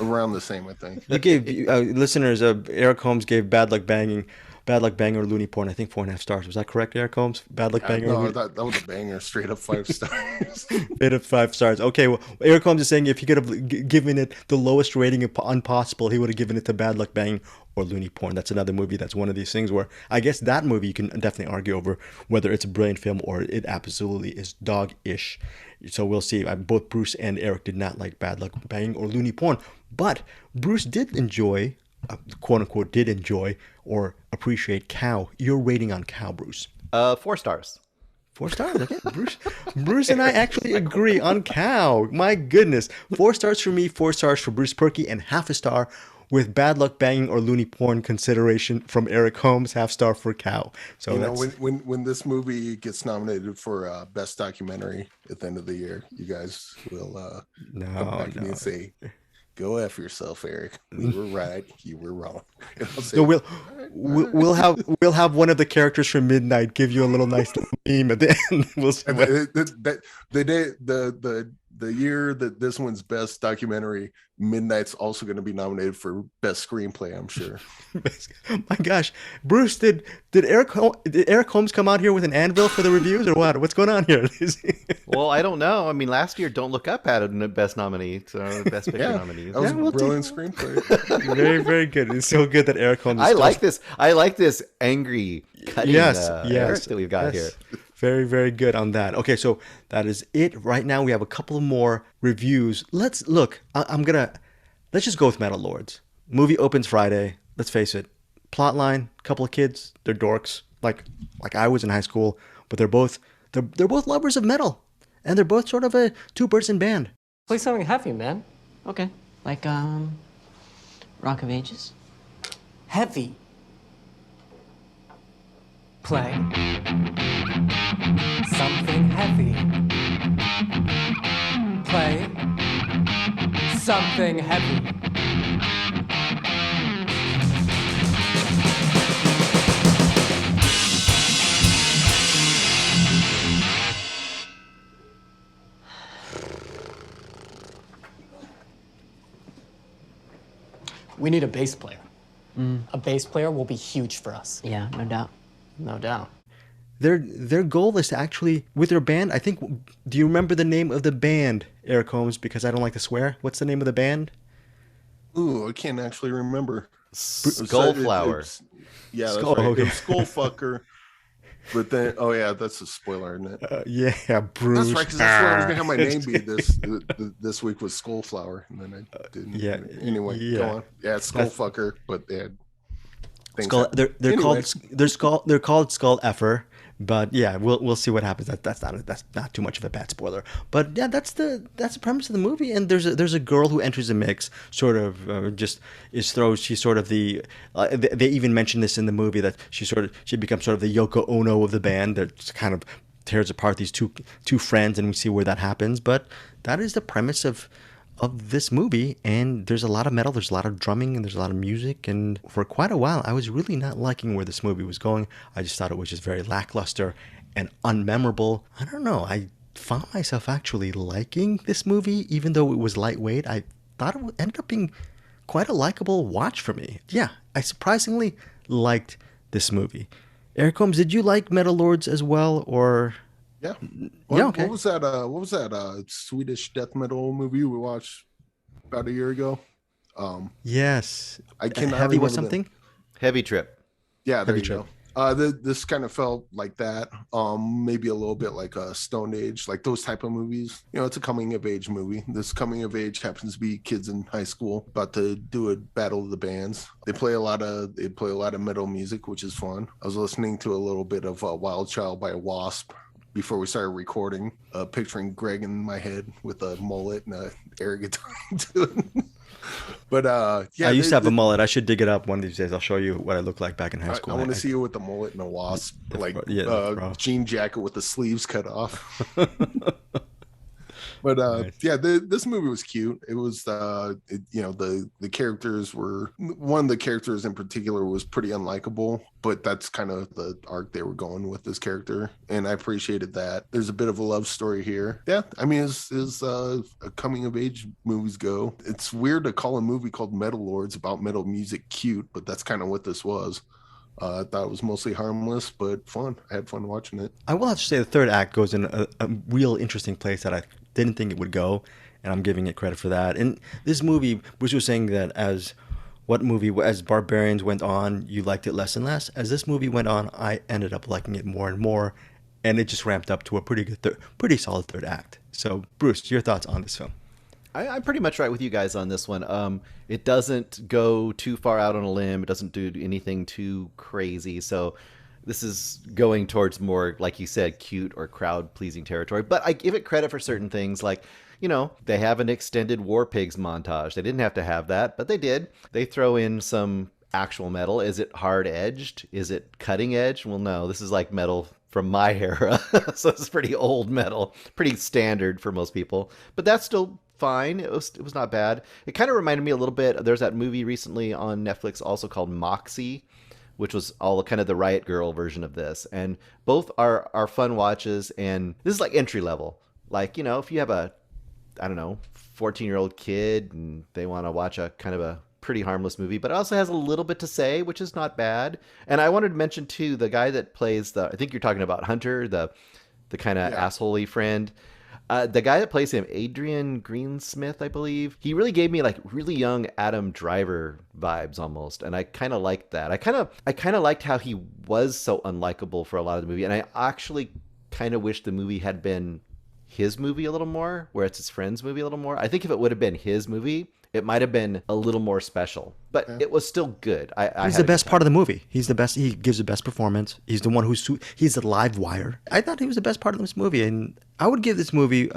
around the same, I think. You gave listeners, Eric Holmes gave Bad Luck Banging Bad Luck Bang or Looney Porn. I think 4.5 stars. Was that correct, Eric Holmes? Bad Luck Bang or No, Looney? that was a banger, straight up 5 stars. 8 of 5 stars. Okay, well, Eric Holmes is saying if he could have given it the lowest rating possible, he would have given it to Bad Luck Bang or Looney Porn. That's another movie that's one of these things where I guess that movie you can definitely argue over whether it's a brilliant film or it absolutely is dog-ish. So we'll see. Both Bruce and Eric did not like Bad Luck Bang or Looney Porn, but Bruce did enjoy, quote unquote, did enjoy or appreciate Cow. Your rating on Cow, Bruce? 4 stars. 4 stars. Okay, Bruce and I actually agree on Cow. My goodness, 4 stars for me, 4 stars for Bruce Perky, and half a star with Bad Luck Banging or Looney Porn consideration from Eric Holmes. Half star for Cow. So You know, that's when this movie gets nominated for best documentary at the end of the year, you guys will come back to me and say, "Go F yourself, Eric. We were right. You were wrong." And I'll say, So we'll have one of the characters from Midnight give you a little nice little meme at the end. We'll see and what, the year that this one's best documentary, Midnight's also going to be nominated for best screenplay, I'm sure. my gosh, Bruce, did Eric Holmes come out here with an anvil for the reviews or what? What's going on here? Well, I don't know. I mean, last year Don't Look Up had a best nominee, so best picture nominee. That was Yeah, we'll a brilliant screenplay. Very, very good. It's so good that Eric Holmes. I like this. I like this angry cutting Yes, Eric that we've got here. Very, very good on that. Okay, so that is it. Right now we have a couple of more reviews. Let's look. Let's just go with Metal Lords. Movie opens Friday. Let's face it. Plotline: couple of kids. They're dorks, like I was in high school. But they're both lovers of metal, and they're both sort of a two-person band. Play something heavy, man. Okay. Like, Rock of Ages? Heavy. Play something heavy. Play something heavy. We need a bass player. A bass player will be huge for us. Yeah, no doubt. No doubt. Their goal is to actually, with their band, I think, do you remember the name of the band, Eric Holmes? Because I don't like to swear. What's the name of the band? Ooh, I can't actually remember. Skullflower. Yeah, that's Skull- right. okay. It was Skullfucker. But then, oh yeah, that's a spoiler, isn't it? Yeah, Bruce. That's right, because that's what I was gonna have my name be this week was Skullflower, and then I didn't. Yeah, Anyway, yeah. go on. Yeah, it's Skullfucker, but they had things Skull, happen. they're Anyway. they're called Skull Effer, but yeah, we'll see what happens. That's not too much of a bad spoiler. But yeah, that's the premise of the movie. And there's a girl who enters the mix, sort of she's sort of the they even mention this in the movie that she becomes sort of the Yoko Ono of the band that kind of tears apart these two friends, and we see where that happens. But that is the premise of this movie, and there's a lot of metal, there's a lot of drumming, and there's a lot of music, and for quite a while I was really not liking where this movie was going. I just thought it was just very lackluster and unmemorable. I don't know, I found myself actually liking this movie, even though it was lightweight. I thought it ended up being quite a likable watch for me. Yeah, I surprisingly liked this movie. Eric Holmes, did you like Metal Lords as well, or... Yeah. Okay. What was that Swedish death metal movie we watched about a year ago? Yes. I cannot Heavy was remember something? Heavy Trip. Yeah, there Heavy you go. This kind of felt like that. Maybe a little bit like a Stone Age, like those type of movies. You know, it's a coming of age movie. This coming of age happens to be kids in high school about to do a battle of the bands. They play a lot of metal music, which is fun. I was listening to a little bit of Wild Child by Wasp before we started recording, picturing Greg in my head with a mullet and a air guitar to it. But yeah, I used to have a mullet. I should dig it up one of these days. I'll show you what I looked like back in high school. I want to see you with the mullet and a wasp, bro. jean jacket with the sleeves cut off. But Nice. yeah, this movie was cute. It was, the characters were, one of the characters in particular was pretty unlikable, but that's kind of the arc they were going with this character, and I appreciated that. There's a bit of a love story here. Yeah, I mean, as a coming of age movies go, it's weird to call a movie called Metal Lords about metal music cute, but that's kind of what this was. I thought it was mostly harmless, but fun. I had fun watching it. I will have to say the third act goes in a real interesting place that I didn't think it would go, and I'm giving it credit for that. And this movie, Bruce was saying that as Barbarians went on, you liked it less and less. As this movie went on, I ended up liking it more and more, and it just ramped up to a pretty solid third act. So, Bruce, your thoughts on this film? I'm pretty much right with you guys on this one. It doesn't go too far out on a limb. It doesn't do anything too crazy. So this is going towards more, like you said, cute or crowd-pleasing territory. But I give it credit for certain things, like, they have an extended War Pigs montage. They didn't have to have that, but they did. They throw in some actual metal. Is it hard-edged? Is it cutting-edge? Well, no. This is like metal from my era. So it's pretty old metal. Pretty standard for most people. But that's still fine. It was not bad. It kind of reminded me a little bit. There's that movie recently on Netflix also called Moxie, which was all kind of the Riot Girl version of this. And both are fun watches. And this is like entry level. Like, if you have a, I don't know, 14-year-old kid and they want to watch a kind of a pretty harmless movie, but it also has a little bit to say, which is not bad. And I wanted to mention too, the guy that plays I think you're talking about Hunter, the kind of asshole-y friend. The guy that plays him, Adrian Greensmith, I believe, he really gave me like really young Adam Driver vibes almost, and I kind of liked that. I kind of liked how he was so unlikable for a lot of the movie, and I actually kind of wish the movie had been his movie a little more, where it's his friend's movie a little more. I think if it would have been his movie, it might have been a little more special, but it was still good. He's the best part of the movie. He's the best. He gives the best performance. He's the one he's the live wire. I thought he was the best part of this movie, and I would give this movie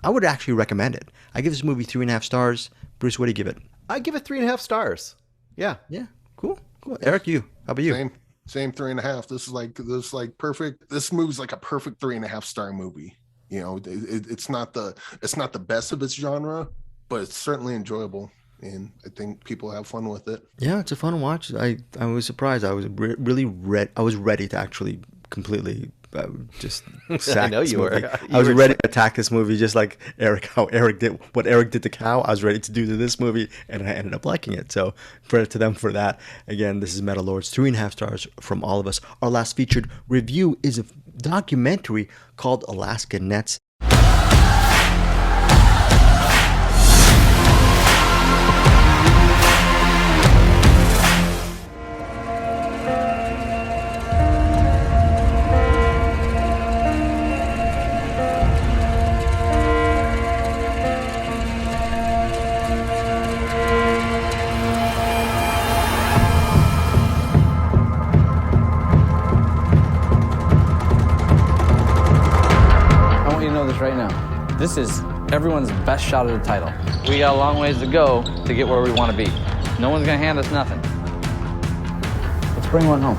I would actually recommend it. I give this movie 3.5 stars. Bruce, what do you give it? I give it 3.5 stars. Yeah. Yeah. Cool. Eric, how about you? Same 3.5. This is like perfect. This movie's like a perfect 3.5 star movie. It's not the best of its genre, but it's certainly enjoyable, and I think people have fun with it. Yeah, it's a fun watch. I was surprised. I was I was ready to actually completely just sack I know this you movie. were. I was ready to attack this movie, just like Eric. How Eric did what Eric did to Cow. I was ready to do to this movie, and I ended up liking it. So credit to them for that. Again, this is Metal Lords, 3.5 stars from all of us. Our last featured review is a documentary called Alaskan Nets. Right now, this is everyone's best shot at the title. We got a long ways to go to get where we want to be. No one's gonna hand us nothing. Let's bring one home.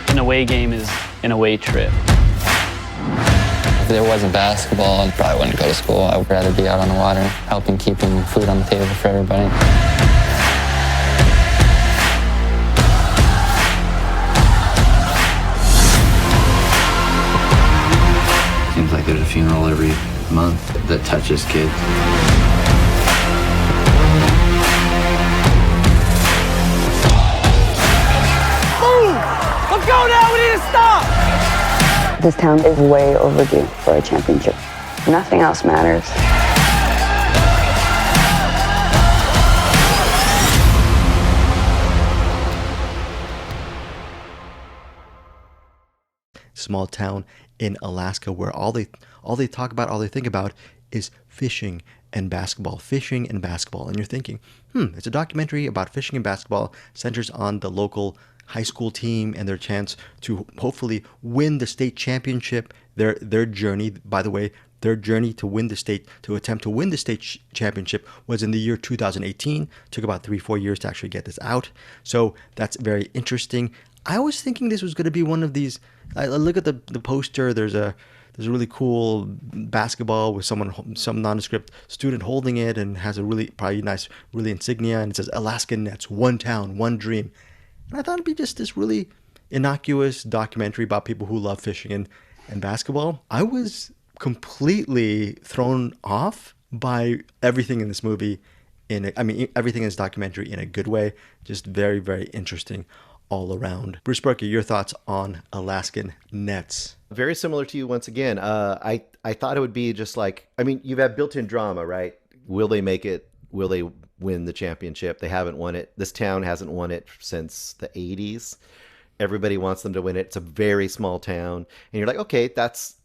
An away game is an away trip. If there wasn't basketball, I probably wouldn't go to school. I would rather be out on the water, helping keeping food on the table for everybody. Seems like there's a funeral every month that touches kids. Move! Let's go now! We need to stop! This town is way overdue for a championship. Nothing else matters. Small town in Alaska where all they talk about, all they think about is fishing and basketball. And you're thinking, it's a documentary about fishing and basketball, centers on the local high school team and their chance to hopefully win the state championship. Their journey, by the way, their journey to attempt to win the state championship was in the year 2018. Took about 3-4 years to actually get this out. So that's very interesting. I was thinking this was going to be one of these. I look at the poster. There's there's a really cool basketball with some nondescript student holding it and has a really probably nice, really insignia, and it says Alaskan Nets, one town, one dream. And I thought it'd be just this really innocuous documentary about people who love fishing and basketball. I was completely thrown off by everything in this movie. Everything in this documentary in a good way. Just very, very interesting all around. Bruce Berkey, your thoughts on Alaskan Nets? Very similar to you once again. I thought it would be just like, you have built-in drama, right? Will they make it? Will they win the championship? They haven't won it. This town hasn't won it since the 80s. Everybody wants them to win it. It's a very small town. And you're like, okay,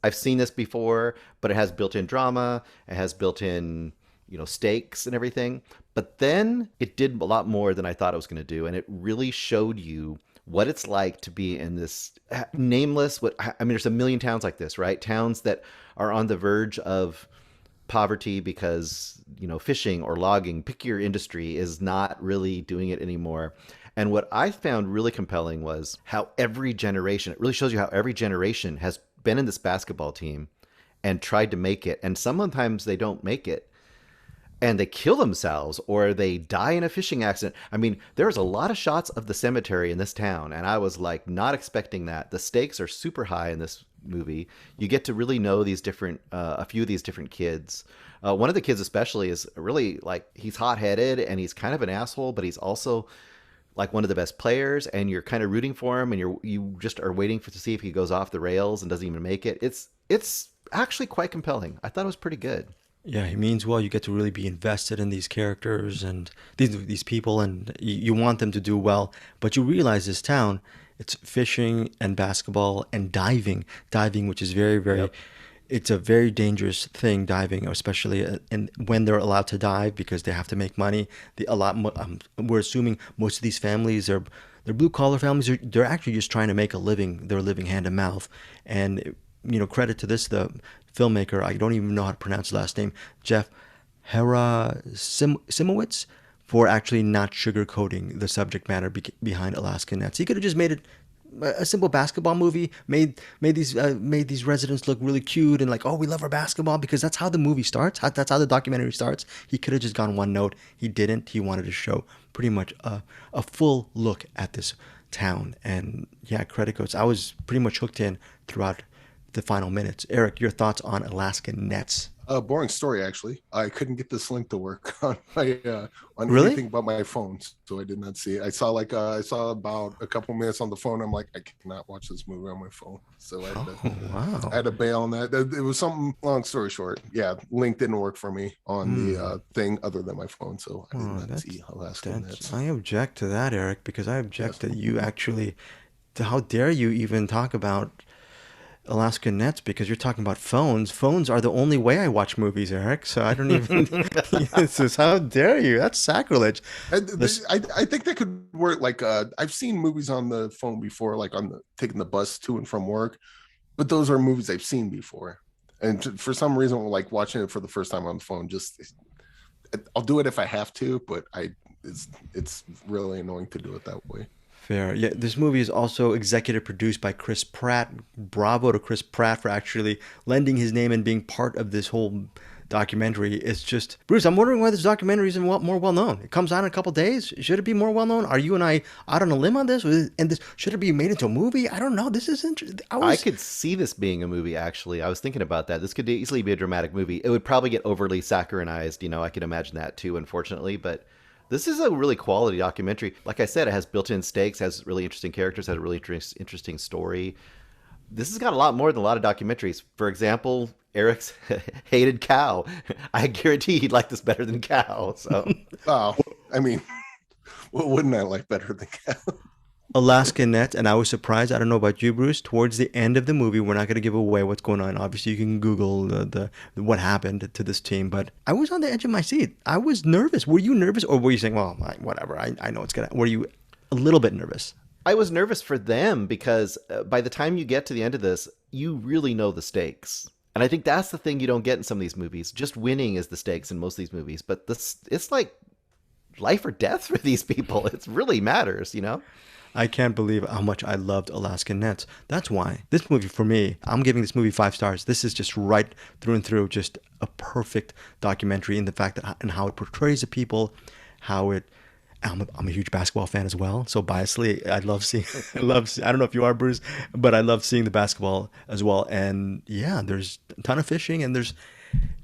I've seen this before, but it has built-in drama. It has built-in, stakes and everything. But then it did a lot more than I thought it was going to do. And it really showed you what it's like to be in this nameless, there's a million towns like this, right? Towns that are on the verge of poverty because, fishing or logging, pick your industry, is not really doing it anymore. And what I found really compelling was how every generation, it really shows you how every generation has been in this basketball team and tried to make it. And sometimes they don't make it and they kill themselves or they die in a fishing accident. There's a lot of shots of the cemetery in this town. And I was like, not expecting that. The stakes are super high in this movie. You get to really know these different, a few of these different kids. One of the kids especially is really he's hot-headed and he's kind of an asshole, but he's also one of the best players, and you're kind of rooting for him, and you just are waiting to see if he goes off the rails and doesn't even make it. It's actually quite compelling. I thought it was pretty good. Yeah, he means well. You get to really be invested in these characters and these people, and you want them to do well. But you realize this town, it's fishing and basketball and diving, which is very, very. Yep. It's a very dangerous thing, diving, especially when they're allowed to dive because they have to make money. We're assuming most of these families they're blue collar families. They're actually just trying to make a living. They're living hand to mouth. And credit to the filmmaker. I don't even know how to pronounce his last name, Jeff Simowitz, for actually not sugarcoating the subject matter behind Alaskan Nets. He could have just made it a simple basketball movie, made these residents look really cute and we love our basketball, because that's how the movie starts. That's how the documentary starts. He could have just gone one note. He didn't. He wanted to show pretty much a full look at this town. And yeah, credit goes. I was pretty much hooked in throughout the final minutes. Eric, your thoughts on Alaskan Nets? Boring story, actually. I couldn't get this link to work on my on really? anything but my phone, so I did not see it. I saw about a couple minutes on the phone. I'm like, I cannot watch this movie on my phone, so I had to bail on that. It was something. Long story short, yeah, link didn't work for me on the thing other than my phone, so I did not see Alaskan Nets. I object to that, Eric, because I object that you actually. How dare you even talk about Alaskan Nets, because you're talking about phones. Phones are the only way I watch movies, Eric. So I don't even. How dare you? That's sacrilege. I think that could work. I've seen movies on the phone before, taking the bus to and from work, but those are movies I've seen before. And for some reason, watching it for the first time on the phone, I'll do it if I have to, but it's really annoying to do it that way. Fair. Yeah, this movie is also executive produced by Chris Pratt. Bravo to Chris Pratt for actually lending his name and being part of this whole documentary. It's just, Bruce, I'm wondering why this documentary isn't more well known. It comes out in a couple days. Should it be more well known? Are you and I out on a limb on this? And should it be made into a movie? I don't know. This is interesting. I could see this being a movie, actually. I was thinking about that. This could easily be a dramatic movie. It would probably get overly saccharinized. I could imagine that too, unfortunately, but this is a really quality documentary. Like I said, it has built-in stakes, has really interesting characters, has a really interesting story. This has got a lot more than a lot of documentaries. For example, Eric's hated Cow. I guarantee he'd like this better than Cow. So, what wouldn't I like better than Cow? Alaskan Nets, and I was surprised. I don't know about you, Bruce. Towards the end of the movie, we're not going to give away what's going on. Obviously, you can Google the what happened to this team. But I was on the edge of my seat. I was nervous. Were you nervous, or were you saying, "Well, whatever. I know it's gonna"? Were you a little bit nervous? I was nervous for them because by the time you get to the end of this, you really know the stakes. And I think that's the thing you don't get in some of these movies. Just winning is the stakes in most of these movies. But it's like life or death for these people. It really matters, I can't believe how much I loved Alaskan Nets. That's why this movie, for me, I'm giving this movie 5 stars. This is just right through and through, just a perfect documentary in the fact that and how it portrays the people, how it. I'm a huge basketball fan as well, so biasly, I love seeing. I don't know if you are, Bruce, but I love seeing the basketball as well. And yeah, there's a ton of fishing, and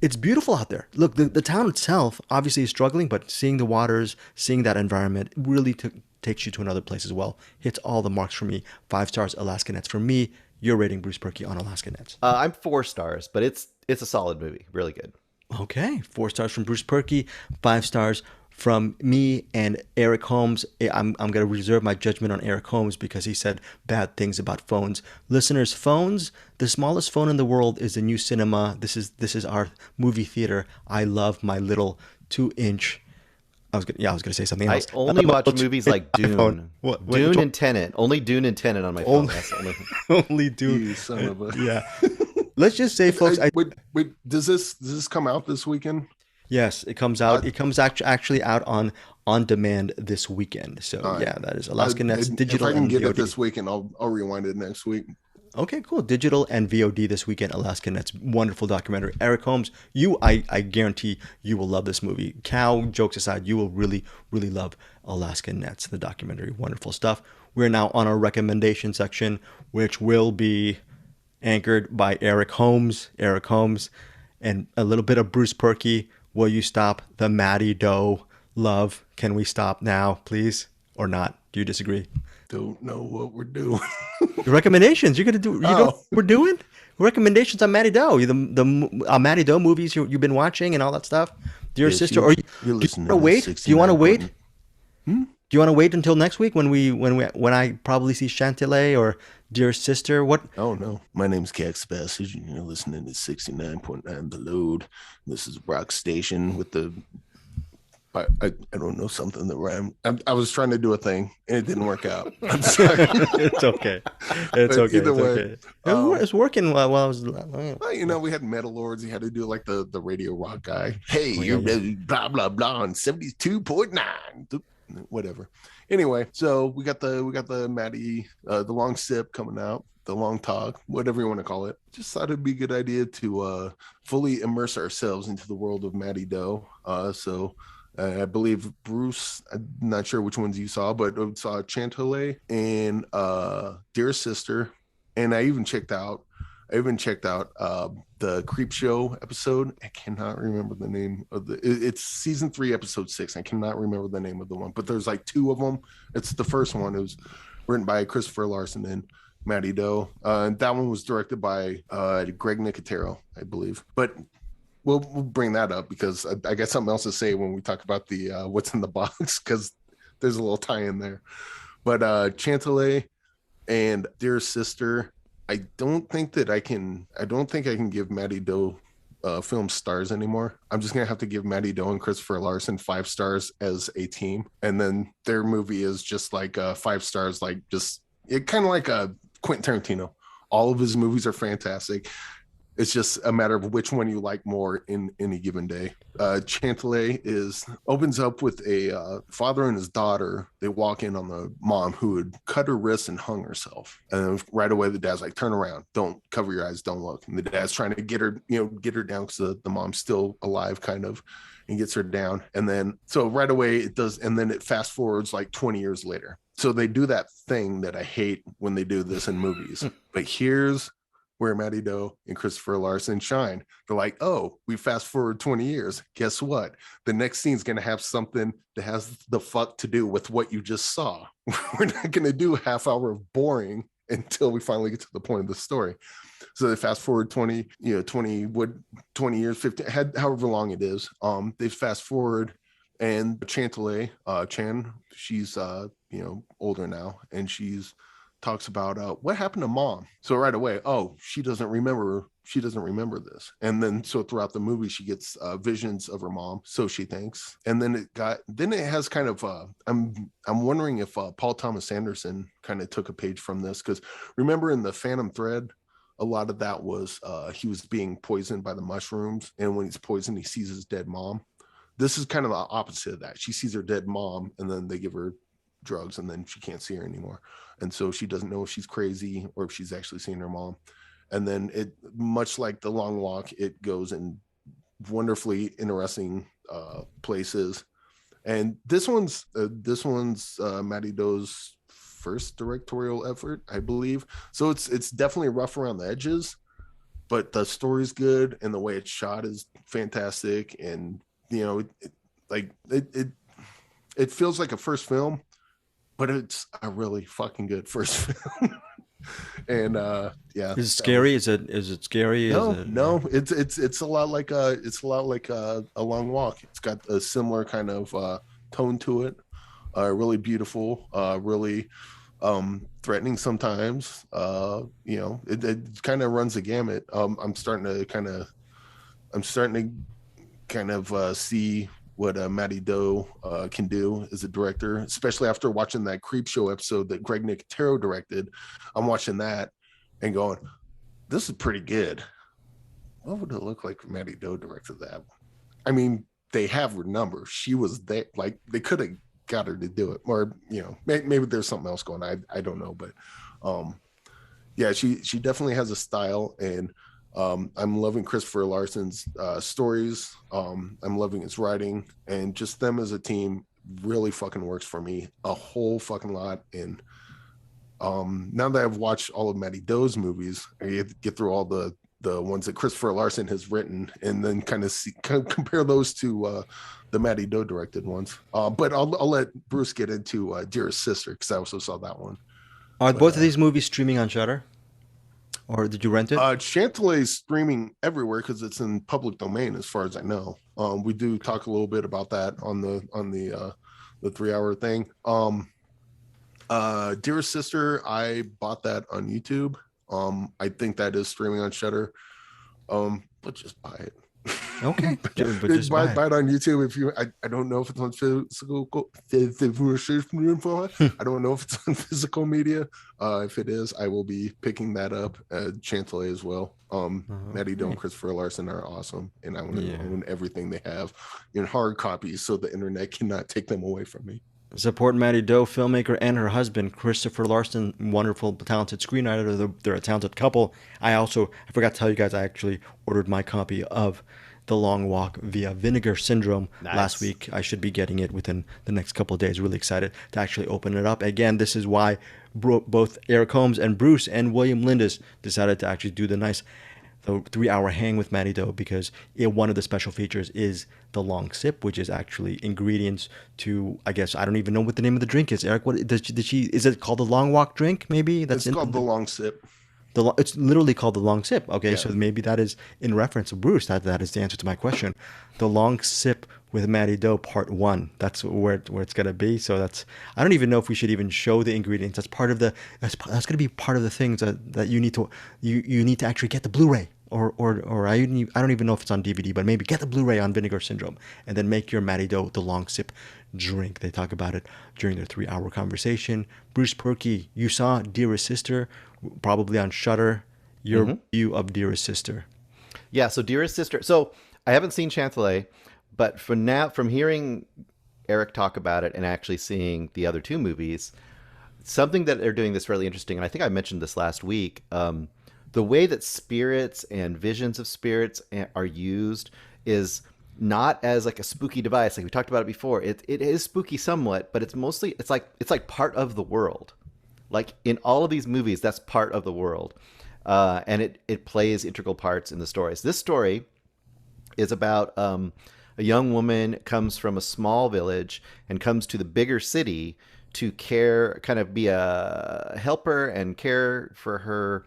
it's beautiful out there. Look, the town itself obviously is struggling, but seeing the waters, seeing that environment really takes you to another place as well. Hits all the marks for me. 5 stars, Alaskan Nets. For me, you're rating Bruce Perky on Alaskan Nets. I'm 4 stars, but it's a solid movie. Really good. Okay, 4 stars from Bruce Perky, 5 stars from me and Eric Holmes. I'm going to reserve my judgment on Eric Holmes because he said bad things about phones. Listeners, phones, the smallest phone in the world is the new cinema. This is our movie theater. I love my little 2-inch. I was gonna say something else. I only watch movies like Dune. Dune and Tenet. Only Dune and Tenet on my phone. Only Dune. You son of a... Yeah. Let's just say, folks. Wait. Does this come out this weekend? Yes, it comes out. It comes actually out on demand this weekend. So yeah, that is Alaskan Nets digital. If I can get VOD. it this weekend, I'll rewind it next week. Okay, cool. Digital and VOD this weekend. Alaskan Nets, wonderful documentary. Eric Holmes, I guarantee you will love this movie. Cow jokes aside, you will really, really love Alaskan Nets, the documentary. Wonderful stuff. We're now on our recommendation section, which will be anchored by Eric Holmes, and a little bit of Bruce Perky. Will you stop the Mattie Do love? Can we stop now, please? Or not? Do you disagree? Don't know what we're doing. The recommendations you're gonna do. You know what we're doing? Recommendations on Mattie Do. The Mattie Do movies you've been watching and all that stuff. Dear sister, or you're listening. Do you want to wait? Do you want to wait until next week when I probably see Chantilly or Dear Sister? What? Oh no, my name's Cax Passage, and you're listening to 69.9 The Load. This is Rock Station with the. I don't know something that rhymed. I was trying to do a thing and it didn't work out. I'm sorry. It's okay. It's okay. Either it's way, okay. It's working while I was. Well, we had Metal Lords. He had to do like the radio rock guy. Hey, you're blah blah blah on 72.9. Whatever. Anyway, so we got the Mattie, the long sip coming out, the long talk, whatever you want to call it. Just thought it'd be a good idea to fully immerse ourselves into the world of Mattie Do. I believe Bruce, I'm not sure which ones you saw, but I saw Chantilly and Dear Sister, and I even checked out the Creep Show episode. I cannot remember the name of it's season 3, episode 6. I cannot remember the name of the one, but there's like 2 of them. It's the first one. It was written by Christopher Larson and Mattie Do. And that one was directed by Greg Nicotero, I believe. But we'll bring that up because I got something else to say when we talk about the what's in the box, because there's a little tie-in there. But Chantilly and Dear Sister, I don't think I can give Mattie Do film stars anymore. I'm just gonna have to give Mattie Do and Christopher Larson 5 stars as a team, and then their movie is just like 5 stars, like just it kind of like a Quentin Tarantino. All of his movies are fantastic. It's just a matter of which one you like more in any given day. Chantilly opens up with a father and his daughter. They walk in on the mom who had cut her wrist and hung herself. And then right away, the dad's like, turn around, don't cover your eyes, don't look. And the dad's trying to get her down because the mom's still alive, kind of, and gets her down. And then, so right away it does. And then it fast forwards like 20 years later. So they do that thing that I hate when they do this in movies. But here's where Mattie Do and Christopher Larson shine. They're like, oh, we fast forward 20 years. Guess what? The next scene's going to have something that has the fuck to do with what you just saw. We're not going to do a half hour of boring until we finally get to the point of the story. So they fast forward 20 years, 50, however long it is. They fast forward, and Chantilly, she's older now, and she's talks about what happened to mom. So right away, she doesn't remember this. And then so throughout the movie she gets visions of her mom, so she thinks. And then it has kind of I'm wondering if Paul Thomas Anderson kind of took a page from this, because remember in the Phantom Thread, a lot of that was he was being poisoned by the mushrooms, and when he's poisoned he sees his dead mom. This is kind of the opposite of that. She sees her dead mom, and then they give her drugs, and then she can't see her anymore, and so she doesn't know if she's crazy or if she's actually seeing her mom. And then it, much like The Long Walk, it goes in wonderfully interesting places. And this one's Mattie Do's first directorial effort, I believe. So it's definitely rough around the edges, but the story's good and the way it's shot is fantastic. And it feels like a first film, but it's a really fucking good first film. And yeah, is it scary? Is it scary? No, it's a lot like a Long Walk. It's got a similar kind of tone to it. Really beautiful, really threatening sometimes. It kind of runs the gamut. I'm starting to kind of see what Mattie Do can do as a director, especially after watching that Creepshow episode that Greg Nicotero directed. I'm watching that and going, this is pretty good. What would it look like if Mattie Do directed that? I mean, they have her number. She was there. Like, they could have got her to do it. Or, maybe there's something else going on. I don't know. But yeah, she definitely has a style. And I'm loving Christopher Larson's stories. I'm loving his writing, and just them as a team really fucking works for me a whole fucking lot. And now that I've watched all of Mattie Do's movies, I get through all the ones that Christopher Larson has written, and then kind of compare those to the Mattie Do directed ones. But I'll let Bruce get into Dearest Sister, because I also saw that one. Are both of these movies streaming on Shudder? Or did you rent it? Chantilly is streaming everywhere because it's in public domain, as far as I know. We do talk a little bit about that on the 3-hour thing. Dearest Sister, I bought that on YouTube. I think that is streaming on Shudder. But just buy it. Okay, but just buy it on YouTube. If you, I don't know if it's on physical. I don't know if it's on physical media. If it is, I will be picking that up at Chantilly as well. Mattie Do and Christopher Larson are awesome, and I want to own everything they have in hard copies, so the internet cannot take them away from me. Support Mattie Do, filmmaker, and her husband, Christopher Larson, wonderful, talented screenwriter. They're a talented couple. I forgot to tell you guys, I actually ordered my copy of The Long Walk via Vinegar Syndrome last week. I should be getting it within the next couple of days. Really excited to actually open it up. Again, this is why both Eric Holmes and Bruce and William Lindis decided to actually do the 3-hour hang with Mattie Do, because one of the special features is the long sip, which is actually ingredients to, I guess, I don't even know what the name of the drink is. Eric, what is it called? The Long Walk drink? Maybe it's called the long sip. It's literally called the long sip. Okay, yeah. So maybe that is in reference to Bruce. That is the answer to my question. The long sip with Mattie Do, part 1. That's where it's gonna be. So I don't even know if we should even show the ingredients. That's gonna be part of the things that you need to actually get the Blu-ray. Or I don't even know if it's on DVD, but maybe get the Blu-ray on Vinegar Syndrome and then make your Mattie Do the long sip drink. They talk about it during their 3-hour conversation. Bruce Perky, you saw Dearest Sister, probably on Shudder. Your view of Dearest Sister? Yeah, so Dearest Sister. So I haven't seen Chantilly, but from hearing Eric talk about it and actually seeing the other 2 movies, something that they're doing that's really interesting, and I think I mentioned this last week. The way that spirits and visions of spirits are used is not as like a spooky device. Like we talked about it before. It is spooky somewhat, but it's like part of the world. Like in all of these movies, that's part of the world. And it plays integral parts in the stories. This story is about a young woman comes from a small village and comes to the bigger city to be a helper and care for her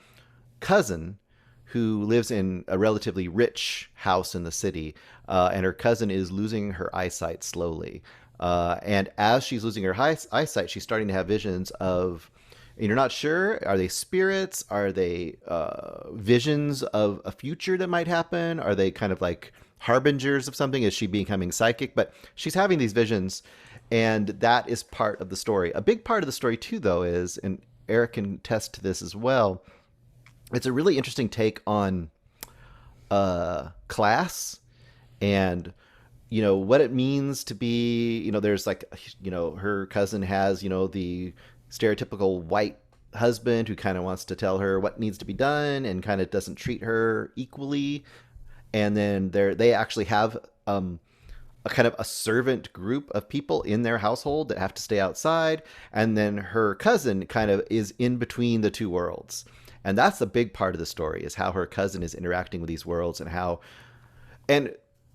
cousin, who lives in a relatively rich house in the city, and her cousin is losing her eyesight slowly. And as she's losing her eyesight, she's starting to have visions of, you're not sure, are they spirits? Are they visions of a future that might happen? Are they kind of like harbingers of something? Is she becoming psychic? But she's having these visions, and that is part of the story. A big part of the story too, though, is, and Eric can attest to this as well, it's a really interesting take on class and what it means to be, there's like, her cousin has, the stereotypical white husband who kind of wants to tell her what needs to be done and kind of doesn't treat her equally. And then they actually have a kind of a servant group of people in their household that have to stay outside. And then her cousin kind of is in between the two worlds. And that's a big part of the story, is how her cousin is interacting with these worlds and how, and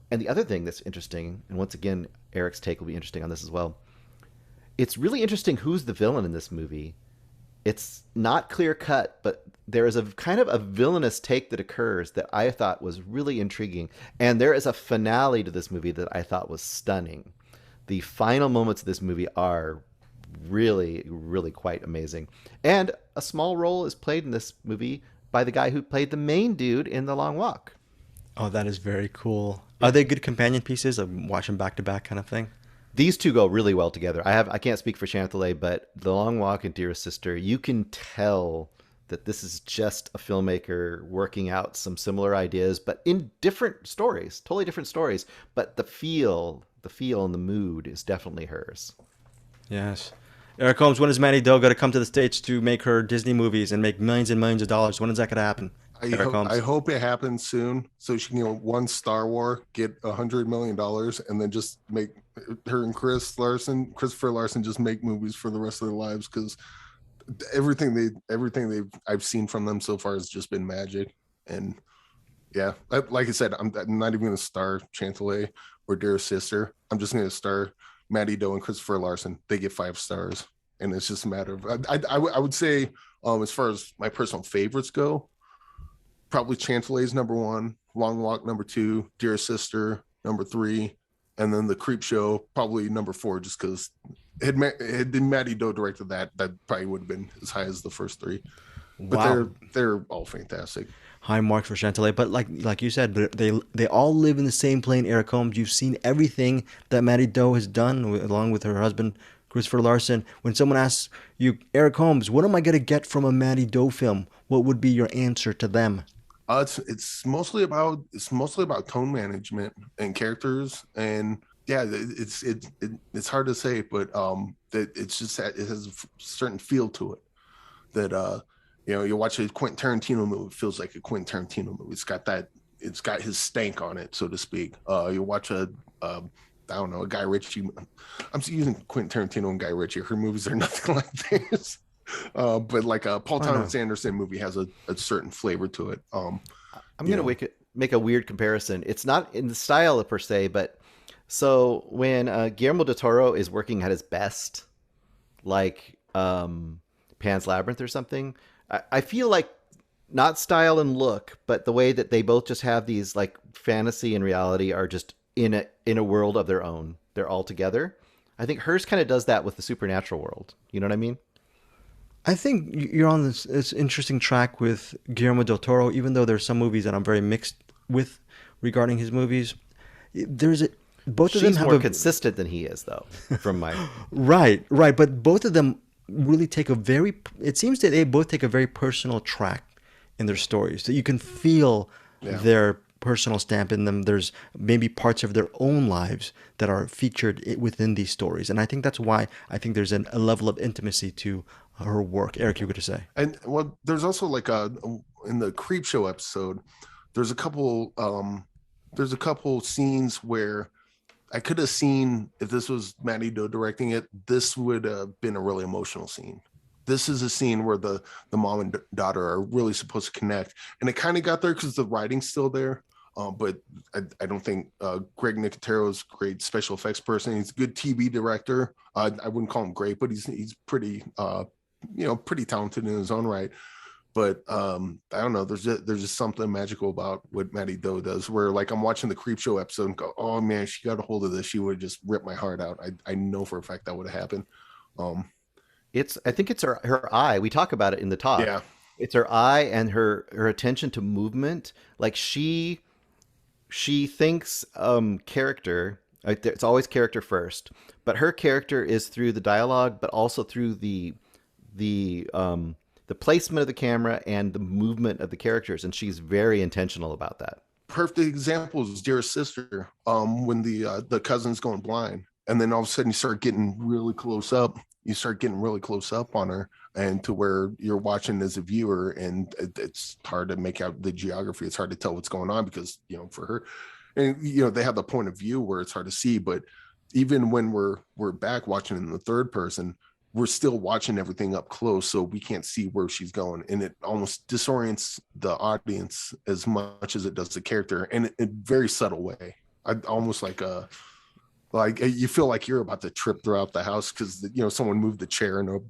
the other thing that's interesting, and once again, Eric's take will be interesting on this as well. It's really interesting who's the villain in this movie. It's not clear cut, but there is a kind of a villainous take that occurs that I thought was really intriguing. And there is a finale to this movie that I thought was stunning. The final moments of this movie are really, really quite amazing. And a small role is played in this movie by the guy who played the main dude in The Long Walk. Oh, that is very cool. Are they good companion pieces? Like watch them back to back kind of thing? These two go really well together. I can't speak for Chantelet, but The Long Walk and Dearest Sister, you can tell that this is just a filmmaker working out some similar ideas, but in different stories, totally different stories. But the feel and the mood is definitely hers. Yes. Eric Holmes, when is Mattie Do going to come to the States to make her Disney movies and make millions and millions of dollars? When is that going to happen? I hope it happens soon so she can get one Star Wars, get $100 million, and then just make her and Christopher Larson just make movies for the rest of their lives, because everything I've seen from them so far has just been magic. And yeah, like I said, I'm not even going to star Chantelet or Dearest Sister. I'm just going to star Mattie Do and Christopher Larson. They get 5 stars, and it's just a matter of I would say as far as my personal favorites go, probably Chantelet's number 1, Long Walk number 2, Dearest Sister number 3, and then The Creep Show probably number 4, just because had Mattie Do directed that probably would have been as high as the first 3. But wow. they're all fantastic. High marks for Chantelet, but like you said, but they all live in the same plane. Eric Holmes, you've seen everything that Mattie Do has done along with her husband Christopher Larson. When someone asks you, Eric Holmes, what am I going to get from a Mattie Do film? What would be your answer to them? It's mostly about tone management and characters, and yeah, it's hard to say, but that it has a certain feel to it that you watch a Quentin Tarantino movie, it feels like a Quentin Tarantino movie. It's got his stank on it, so to speak. You watch a Guy Ritchie. I'm using Quentin Tarantino and Guy Ritchie. Her movies are nothing like this. But like a Paul Thomas Anderson movie has a certain flavor to it. I'm going to make a weird comparison. It's not in the style per se, but so when Guillermo del Toro is working at his best, like Pan's Labyrinth or something, I feel like not style and look, but the way that they both just have these like fantasy and reality are just in a world of their own. They're all together. I think hers kind of does that with the supernatural world. You know what I mean? I think you're on this interesting track with Guillermo del Toro, even though there's some movies that I'm very mixed with regarding his movies. Both of them have more consistent than he is, though, from my... Right. But both of them really it seems that they both take a very personal track in their stories. So you can feel their personal stamp in them. There's maybe parts of their own lives that are featured within these stories. And I think that's why I think there's a level of intimacy to her work. Eric, you were going to say. And well, there's also like in the Creep Show episode, there's a couple scenes where I could have seen, if this was Mattie Do directing it, this would have been a really emotional scene. This is a scene where the mom and daughter are really supposed to connect, and it kind of got there because the writing's still there. But I don't think Greg Nicotero's a great special effects person. He's a good TV director. I wouldn't call him great, but he's pretty pretty talented in his own right. But I don't know. There's just something magical about what Mattie Do does, where like I'm watching the Creep Show episode and go, oh man, she got a hold of this. She would have just ripped my heart out. I know for a fact that would have happened. I think it's her eye. We talk about it in the talk. Yeah. It's her eye and her attention to movement. Like she thinks character. It's always character first, but her character is through the dialogue, but also through the placement of the camera and the movement of the characters, and she's very intentional about that. perfect example is Dearest Sister. When the cousin's going blind, and then all of a sudden you start getting really close up. You start getting really close up on her, and to where you're watching as a viewer, and it's hard to make out the geography. It's hard to tell what's going on because, you know, for her, and you know, they have the point of view where it's hard to see. But even when we're back watching in the third person, we're still watching everything up close, so we can't see where she's going, and it almost disorients the audience as much as it does the character, and in a very subtle way. I almost like you feel like you're about to trip throughout the house because, you know, someone moved the chair in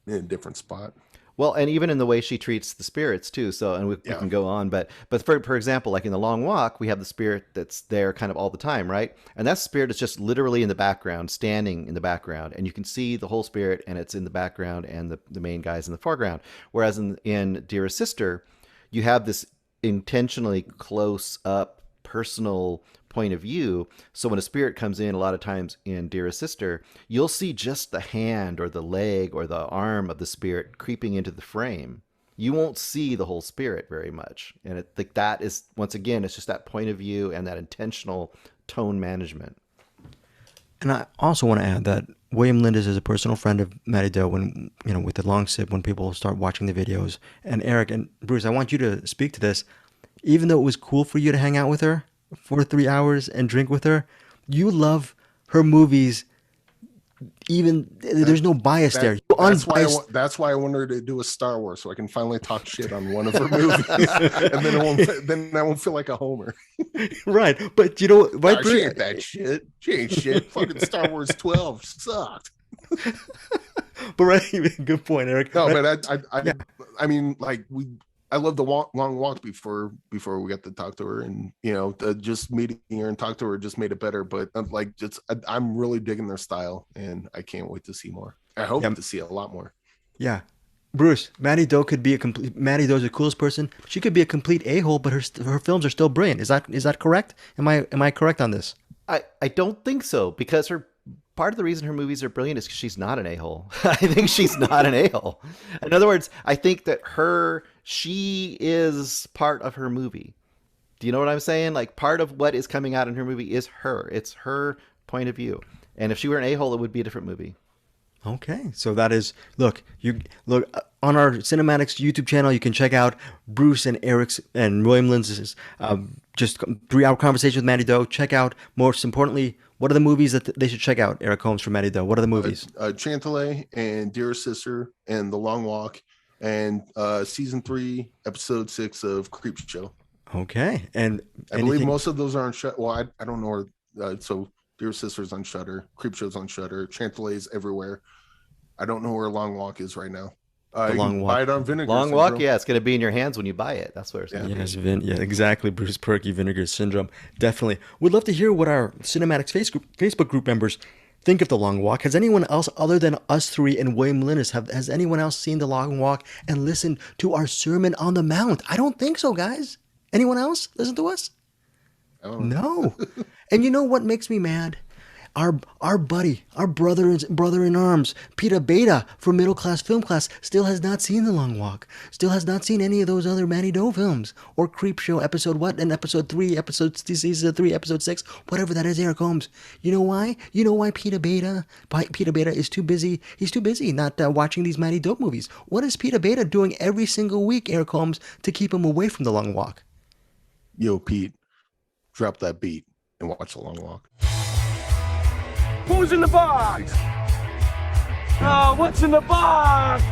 a different spot. Well, and even in the way she treats the spirits too. So, and we can go on, but for example, like in The Long Walk, we have the spirit that's there kind of all the time, right? And that spirit is just literally in the background, standing in the background, and you can see the whole spirit, and it's in the background, and the main guy's in the foreground. Whereas in Dearest Sister, you have this intentionally close up, personal point of view. So when a spirit comes in, a lot of times in Dearest Sister, you'll see just the hand or the leg or the arm of the spirit creeping into the frame. You won't see the whole spirit very much. And like that is, once again, it's just that point of view and that intentional tone management. And I also want to add that William Lindis is a personal friend of Mattie Do when, you know, with the long sip, when people start watching the videos. And Eric and Bruce, I want you to speak to this. Even though it was cool for you to hang out with her for 3 hours and drink with her, you love her movies. Even there's no bias there. That's why I wanted her to do a Star Wars, so I can finally talk shit on one of her movies, and then I won't feel like a homer. Right, but you know, right? She ain't that shit. She ain't shit. Fucking Star Wars 12 sucked. But right, good point, Eric. No, right? but I mean, like I love the long walk before we got to talk to her, and you know, just meeting her and talk to her just made it better. But I'm really digging their style, and I can't wait to see more. I hope to see a lot more. Yeah, Bruce, Mattie Do could be Mattie Do's the coolest person. She could be a complete a-hole, but her films are still brilliant. Is that correct? Am I correct on this? I don't think so, because part of the reason her movies are brilliant is because she's not an a-hole. I think she's not an a-hole. In other words, I think that she is part of her movie. Do you know what I'm saying? Like, part of what is coming out in her movie is her. It's her point of view. And if she were an a-hole, it would be a different movie. Okay, so that is, look on our Cinematics YouTube channel. You can check out Bruce and Eric's and William Lind's just 3-hour conversation with Mattie Do. Check out, most importantly, what are the movies that they should check out? Eric Holmes from Mattie Do. What are the movies? Chantilly and Dearest Sister and The Long Walk and season 3, episode 6 of Creepshow. Okay, and I believe most of those are on Shudder. Well, I don't know. So Dearest Sister's on Shudder, Creepshow's on Shudder, Chantilly's everywhere. I don't know where Long Walk is right now. The Long Walk. Buy it on Vinegar Long Syndrome. Walk, yeah, it's going to be in your hands when you buy it. That's where it's going to be. Yeah, exactly. Bruce Perky, Vinegar Syndrome. Definitely. We'd love to hear what our Cinematics Facebook group members think of The Long Walk. Has anyone else other than us three and William Lindis, has anyone else seen The Long Walk and listened to our Sermon on the Mount? I don't think so, guys. Anyone else listen to us? No. And you know what makes me mad? Our buddy, our brother in arms, Peter Beta from Middle Class Film Class, still has not seen The Long Walk. Still has not seen any of those other Mattie Do films or Creepshow episode what and episode 3, season 3, episode 6, whatever that is. Eric Holmes. You know why? You know why Peter Beta is too busy. He's too busy not watching these Mattie Do movies. What is Peter Beta doing every single week, Eric Holmes, to keep him away from The Long Walk? Yo, Pete, drop that beat and watch The Long Walk. Who's in the box? Oh, what's in the box?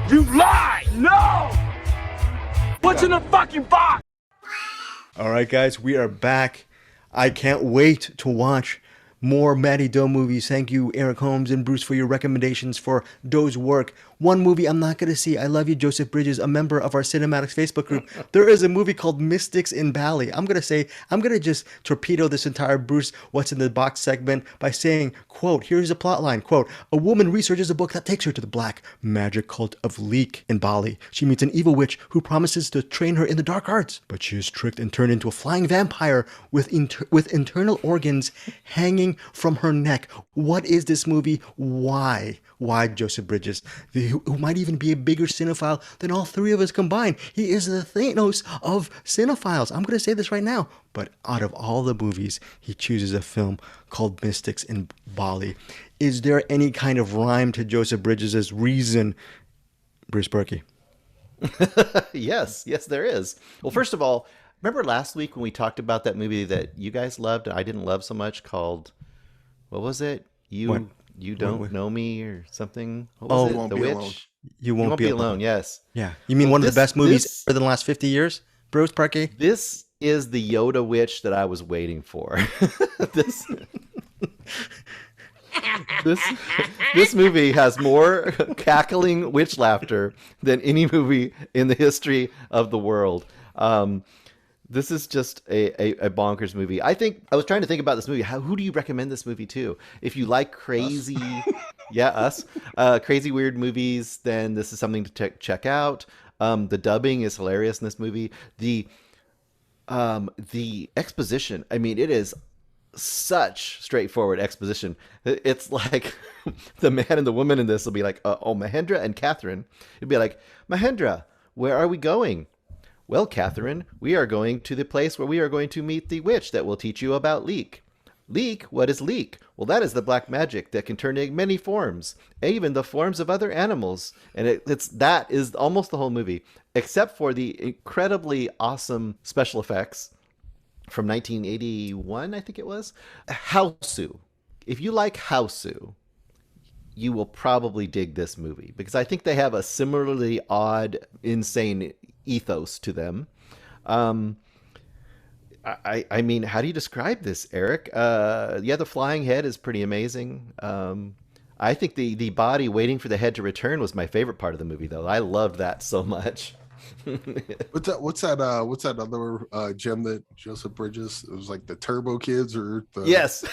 You lie! No! What's in the fucking box? All right, guys, we are back. I can't wait to watch more Mattie Do movies. Thank you, Eric Holmes and Bruce, for your recommendations for Do's work. One movie I'm not going to see. I love you, Joseph Bridges, a member of our Cinematics Facebook group. There is a movie called Mystics in Bali. I'm going to just torpedo this entire Bruce What's in the Box segment by saying, quote, here's a plot line, quote, a woman researches a book that takes her to the black magic cult of Leek in Bali. She meets an evil witch who promises to train her in the dark arts, but she is tricked and turned into a flying vampire with internal organs hanging hanging from her neck. What is this movie? Why? Why Joseph Bridges, who might even be a bigger cinephile than all three of us combined? He is the Thanos of cinephiles. I'm going to say this right now. But out of all the movies, he chooses a film called Mystics in Bali. Is there any kind of rhyme to Joseph Bridges' reason, Bruce Berkey? Yes, there is. Well, first of all, remember last week when we talked about that movie that you guys loved and I didn't love so much called, what was it? You Don't Know Me or something? What was it? The Witch? Alone. You won't be alone. Yes. Yeah. You mean one of the best movies ever in the last 50 years, Bruce Berkey? This is the Yoda witch that I was waiting for. This movie has more cackling witch laughter than any movie in the history of the world. This is just a bonkers movie. I was trying to think about this movie. Who do you recommend this movie to? If you like crazy, us, crazy weird movies, then this is something to check out. The dubbing is hilarious in this movie. The exposition, I mean, it is such straightforward exposition. It's like the man and the woman in this will be like, Mahendra and Catherine. It'd be like, Mahendra, where are we going? Well, Catherine, we are going to the place where we are going to meet the witch that will teach you about leek. Leek? What is leek? Well, that is the black magic that can turn in many forms, even the forms of other animals. And that is almost the whole movie, except for the incredibly awesome special effects from 1981, I think it was. Hausu. If you like Hausu, you will probably dig this movie because I think they have a similarly odd, insane ethos to them. I mean, how do you describe this, Eric? The flying head is pretty amazing. I think the body waiting for the head to return was my favorite part of the movie, though. I loved that so much. What's that other gem that Joseph Bridges? It was like the Turbo Kids or the yes.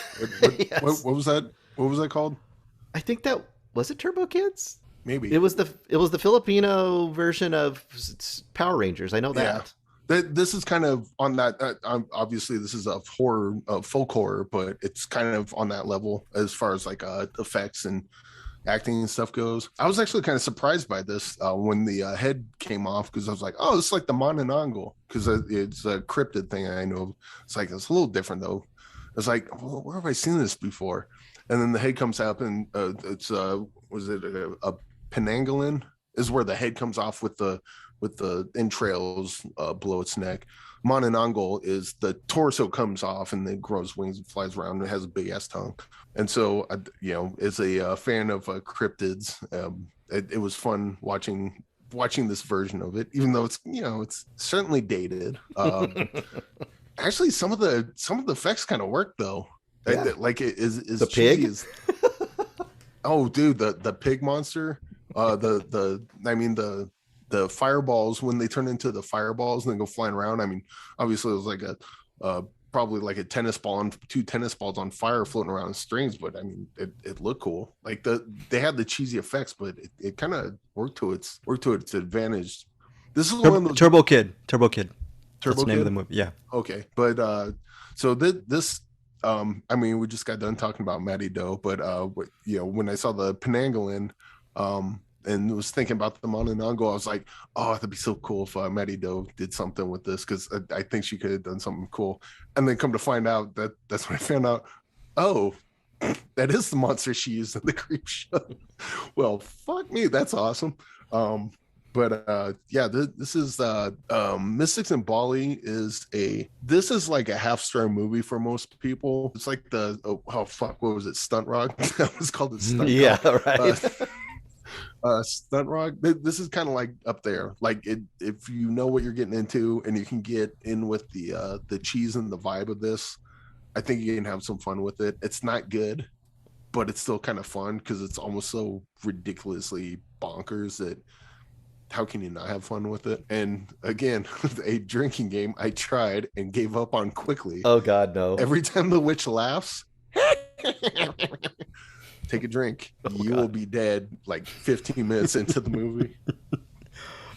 Yes. What was that? What was that called? I think that was it. Turbo Kids. Maybe it was the Filipino version of Power Rangers. I know that. Yeah. This is kind of on that. Obviously, this is a horror, folk horror, but it's kind of on that level as far as like effects and acting and stuff goes. I was actually kind of surprised by this when the head came off because I was like, oh, it's like the Mananangal because it's a cryptid thing I know. It's like it's a little different though. It's like, well, where have I seen this before? And then the head comes up and it's was it a Penangolin is where the head comes off with the entrails below its neck. Mananangal is the torso comes off and then grows wings and flies around and it has a big ass tongue. And so, as a fan of cryptids, it was fun watching this version of it, even though it's certainly dated. Actually, some of the effects kind of work though. Yeah. Like it is the pig. Oh, dude, the pig monster. The fireballs when they turn into the fireballs and then go flying around. I mean, obviously it was like probably like a tennis ball and two tennis balls on fire floating around in strings, but I mean, it looked cool. Like they had the cheesy effects, but it kind of worked to its advantage. This is one of those Turbo Kid. That's the name of the movie. Yeah. Okay, but so this. I mean, we just got done talking about Mattie Do, but when I saw the Penangolin, and was thinking about the Mananangal, I was like, oh, that'd be so cool if Mattie Do did something with this because I think she could have done something cool. And then come to find out that's when I found out, oh, that is the monster she used in the Creep Show. Well, fuck me, that's awesome. This is Mystics in Bali this is like a half-star movie for most people. It's like what was it, Stunt Rock? That was called the Stunt Yeah, Rock. right. Stunt Rock. This is kind of like up there. Like if you know what you're getting into and you can get in with the cheese and the vibe of this, I think you can have some fun with it. It's not good, but it's still kind of fun because it's almost so ridiculously bonkers that how can you not have fun with it? And again, a drinking game I tried and gave up on quickly. Oh God, no. Every time the witch laughs, take a drink. You will be dead like 15 minutes into the movie.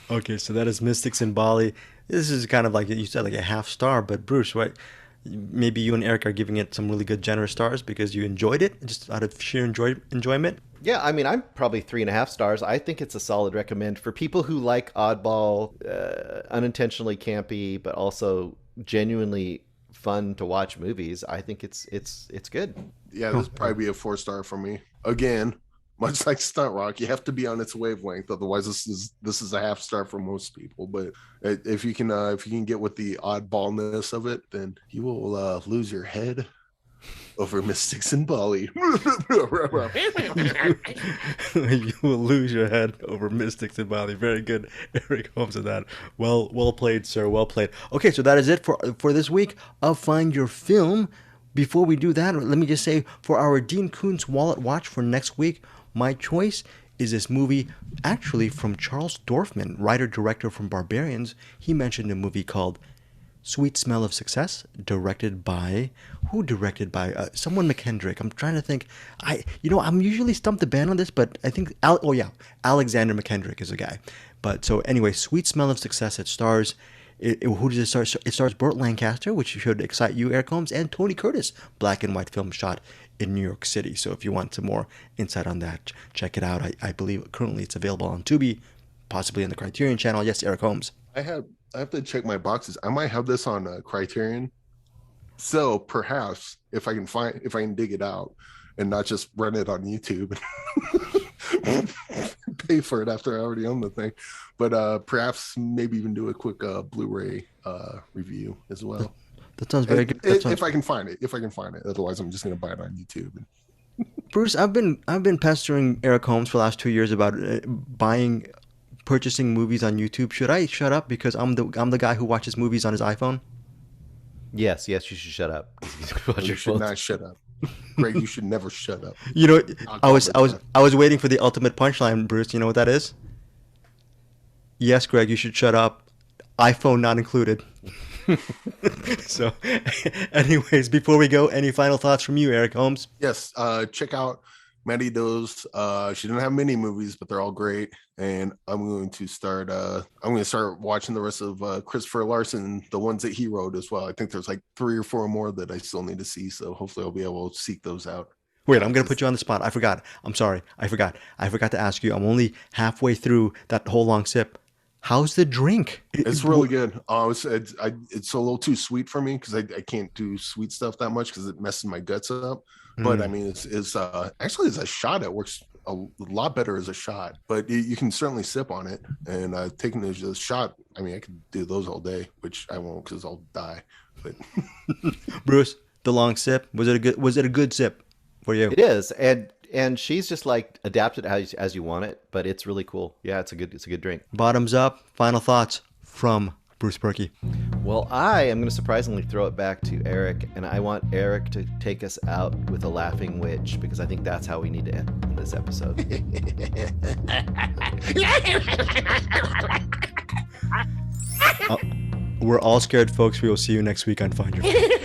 Okay, so that is Mystics in Bali. This is kind of like you said, like a half star. But Bruce, what maybe you and Eric are giving it some really good generous stars because you enjoyed it, just out of sheer enjoyment. Yeah, I mean, I'm probably 3.5 stars. I think it's a solid recommend for people who like oddball, unintentionally campy, but also genuinely fun to watch movies. I think it's good. Yeah, this would probably be a 4-star for me. Again, much like Stunt Rock, you have to be on its wavelength. Otherwise, this is a 0.5 star for most people. But if you can get with the oddballness of it, then you will lose your head over mystics in Bali. You will lose your head over mystics in Bali. Very good, Eric Holmes, of that. Well played, sir. Well played. Okay, so that is it for this week of Find Your Film. Before we do that, let me just say, for our Dean Koontz Wallet Watch for next week, my choice is this movie, actually from Charles Dorfman, writer-director from Barbarians. He mentioned a movie called Sweet Smell of Success, directed by someone McKendrick. I'm trying to think. I'm usually stumped the band on this, but I think Alexander McKendrick is a guy. But so anyway, Sweet Smell of Success. It stars. Who does it star? It stars Burt Lancaster, which should excite you, Eric Holmes, and Tony Curtis. Black and white film shot in New York City. So if you want some more insight on that, check it out. I believe currently it's available on Tubi, possibly on the Criterion Channel. Yes, Eric Holmes. I have to check my boxes. I might have this on Criterion. So perhaps if I can dig it out and not just rent it on YouTube and pay for it after I already own the thing, but perhaps maybe even do a quick Blu-ray review as well. That sounds very good. If I can find it. Otherwise, I'm just going to buy it on YouTube. Bruce, I've been pestering Eric Holmes for the last 2 years about purchasing movies on YouTube. Should I shut up because I'm the guy who watches movies on his iPhone? Yes, you should shut up. You should not shut up. Greg, you should never shut up. You know, I was waiting for the ultimate punchline, Bruce. You know what that is? Yes, Greg, you should shut up. iPhone not included. So, anyways, before we go, any final thoughts from you, Eric Holmes? Yes, check out Mattie Do's. She didn't have many movies, but they're all great. And I'm going to start watching the rest of Christopher Larson, the ones that he wrote as well. I think there's like 3 or 4 more that I still need to see. So hopefully I'll be able to seek those out. Wait, I'm going to put you on the spot. I forgot. I'm sorry. I forgot to ask you. I'm only halfway through that whole long sip. How's the drink? It's really good. It's a little too sweet for me because I can't do sweet stuff that much because it messes my guts up. But I mean, it's actually as a shot, it works a lot better as a shot. But you can certainly sip on it. And taking it as a shot, I mean, I could do those all day, which I won't because I'll die. But Bruce, the long sip, was it a good sip for you? It is, and she's just like adapted as you want it, but it's really cool. Yeah, it's a good drink. Bottoms up. Final thoughts from Bruce Berkey. Well, I am going to surprisingly throw it back to Eric, and I want Eric to take us out with a laughing witch because I think that's how we need to end this episode. We're all scared, folks. We will see you next week on Find Your Film.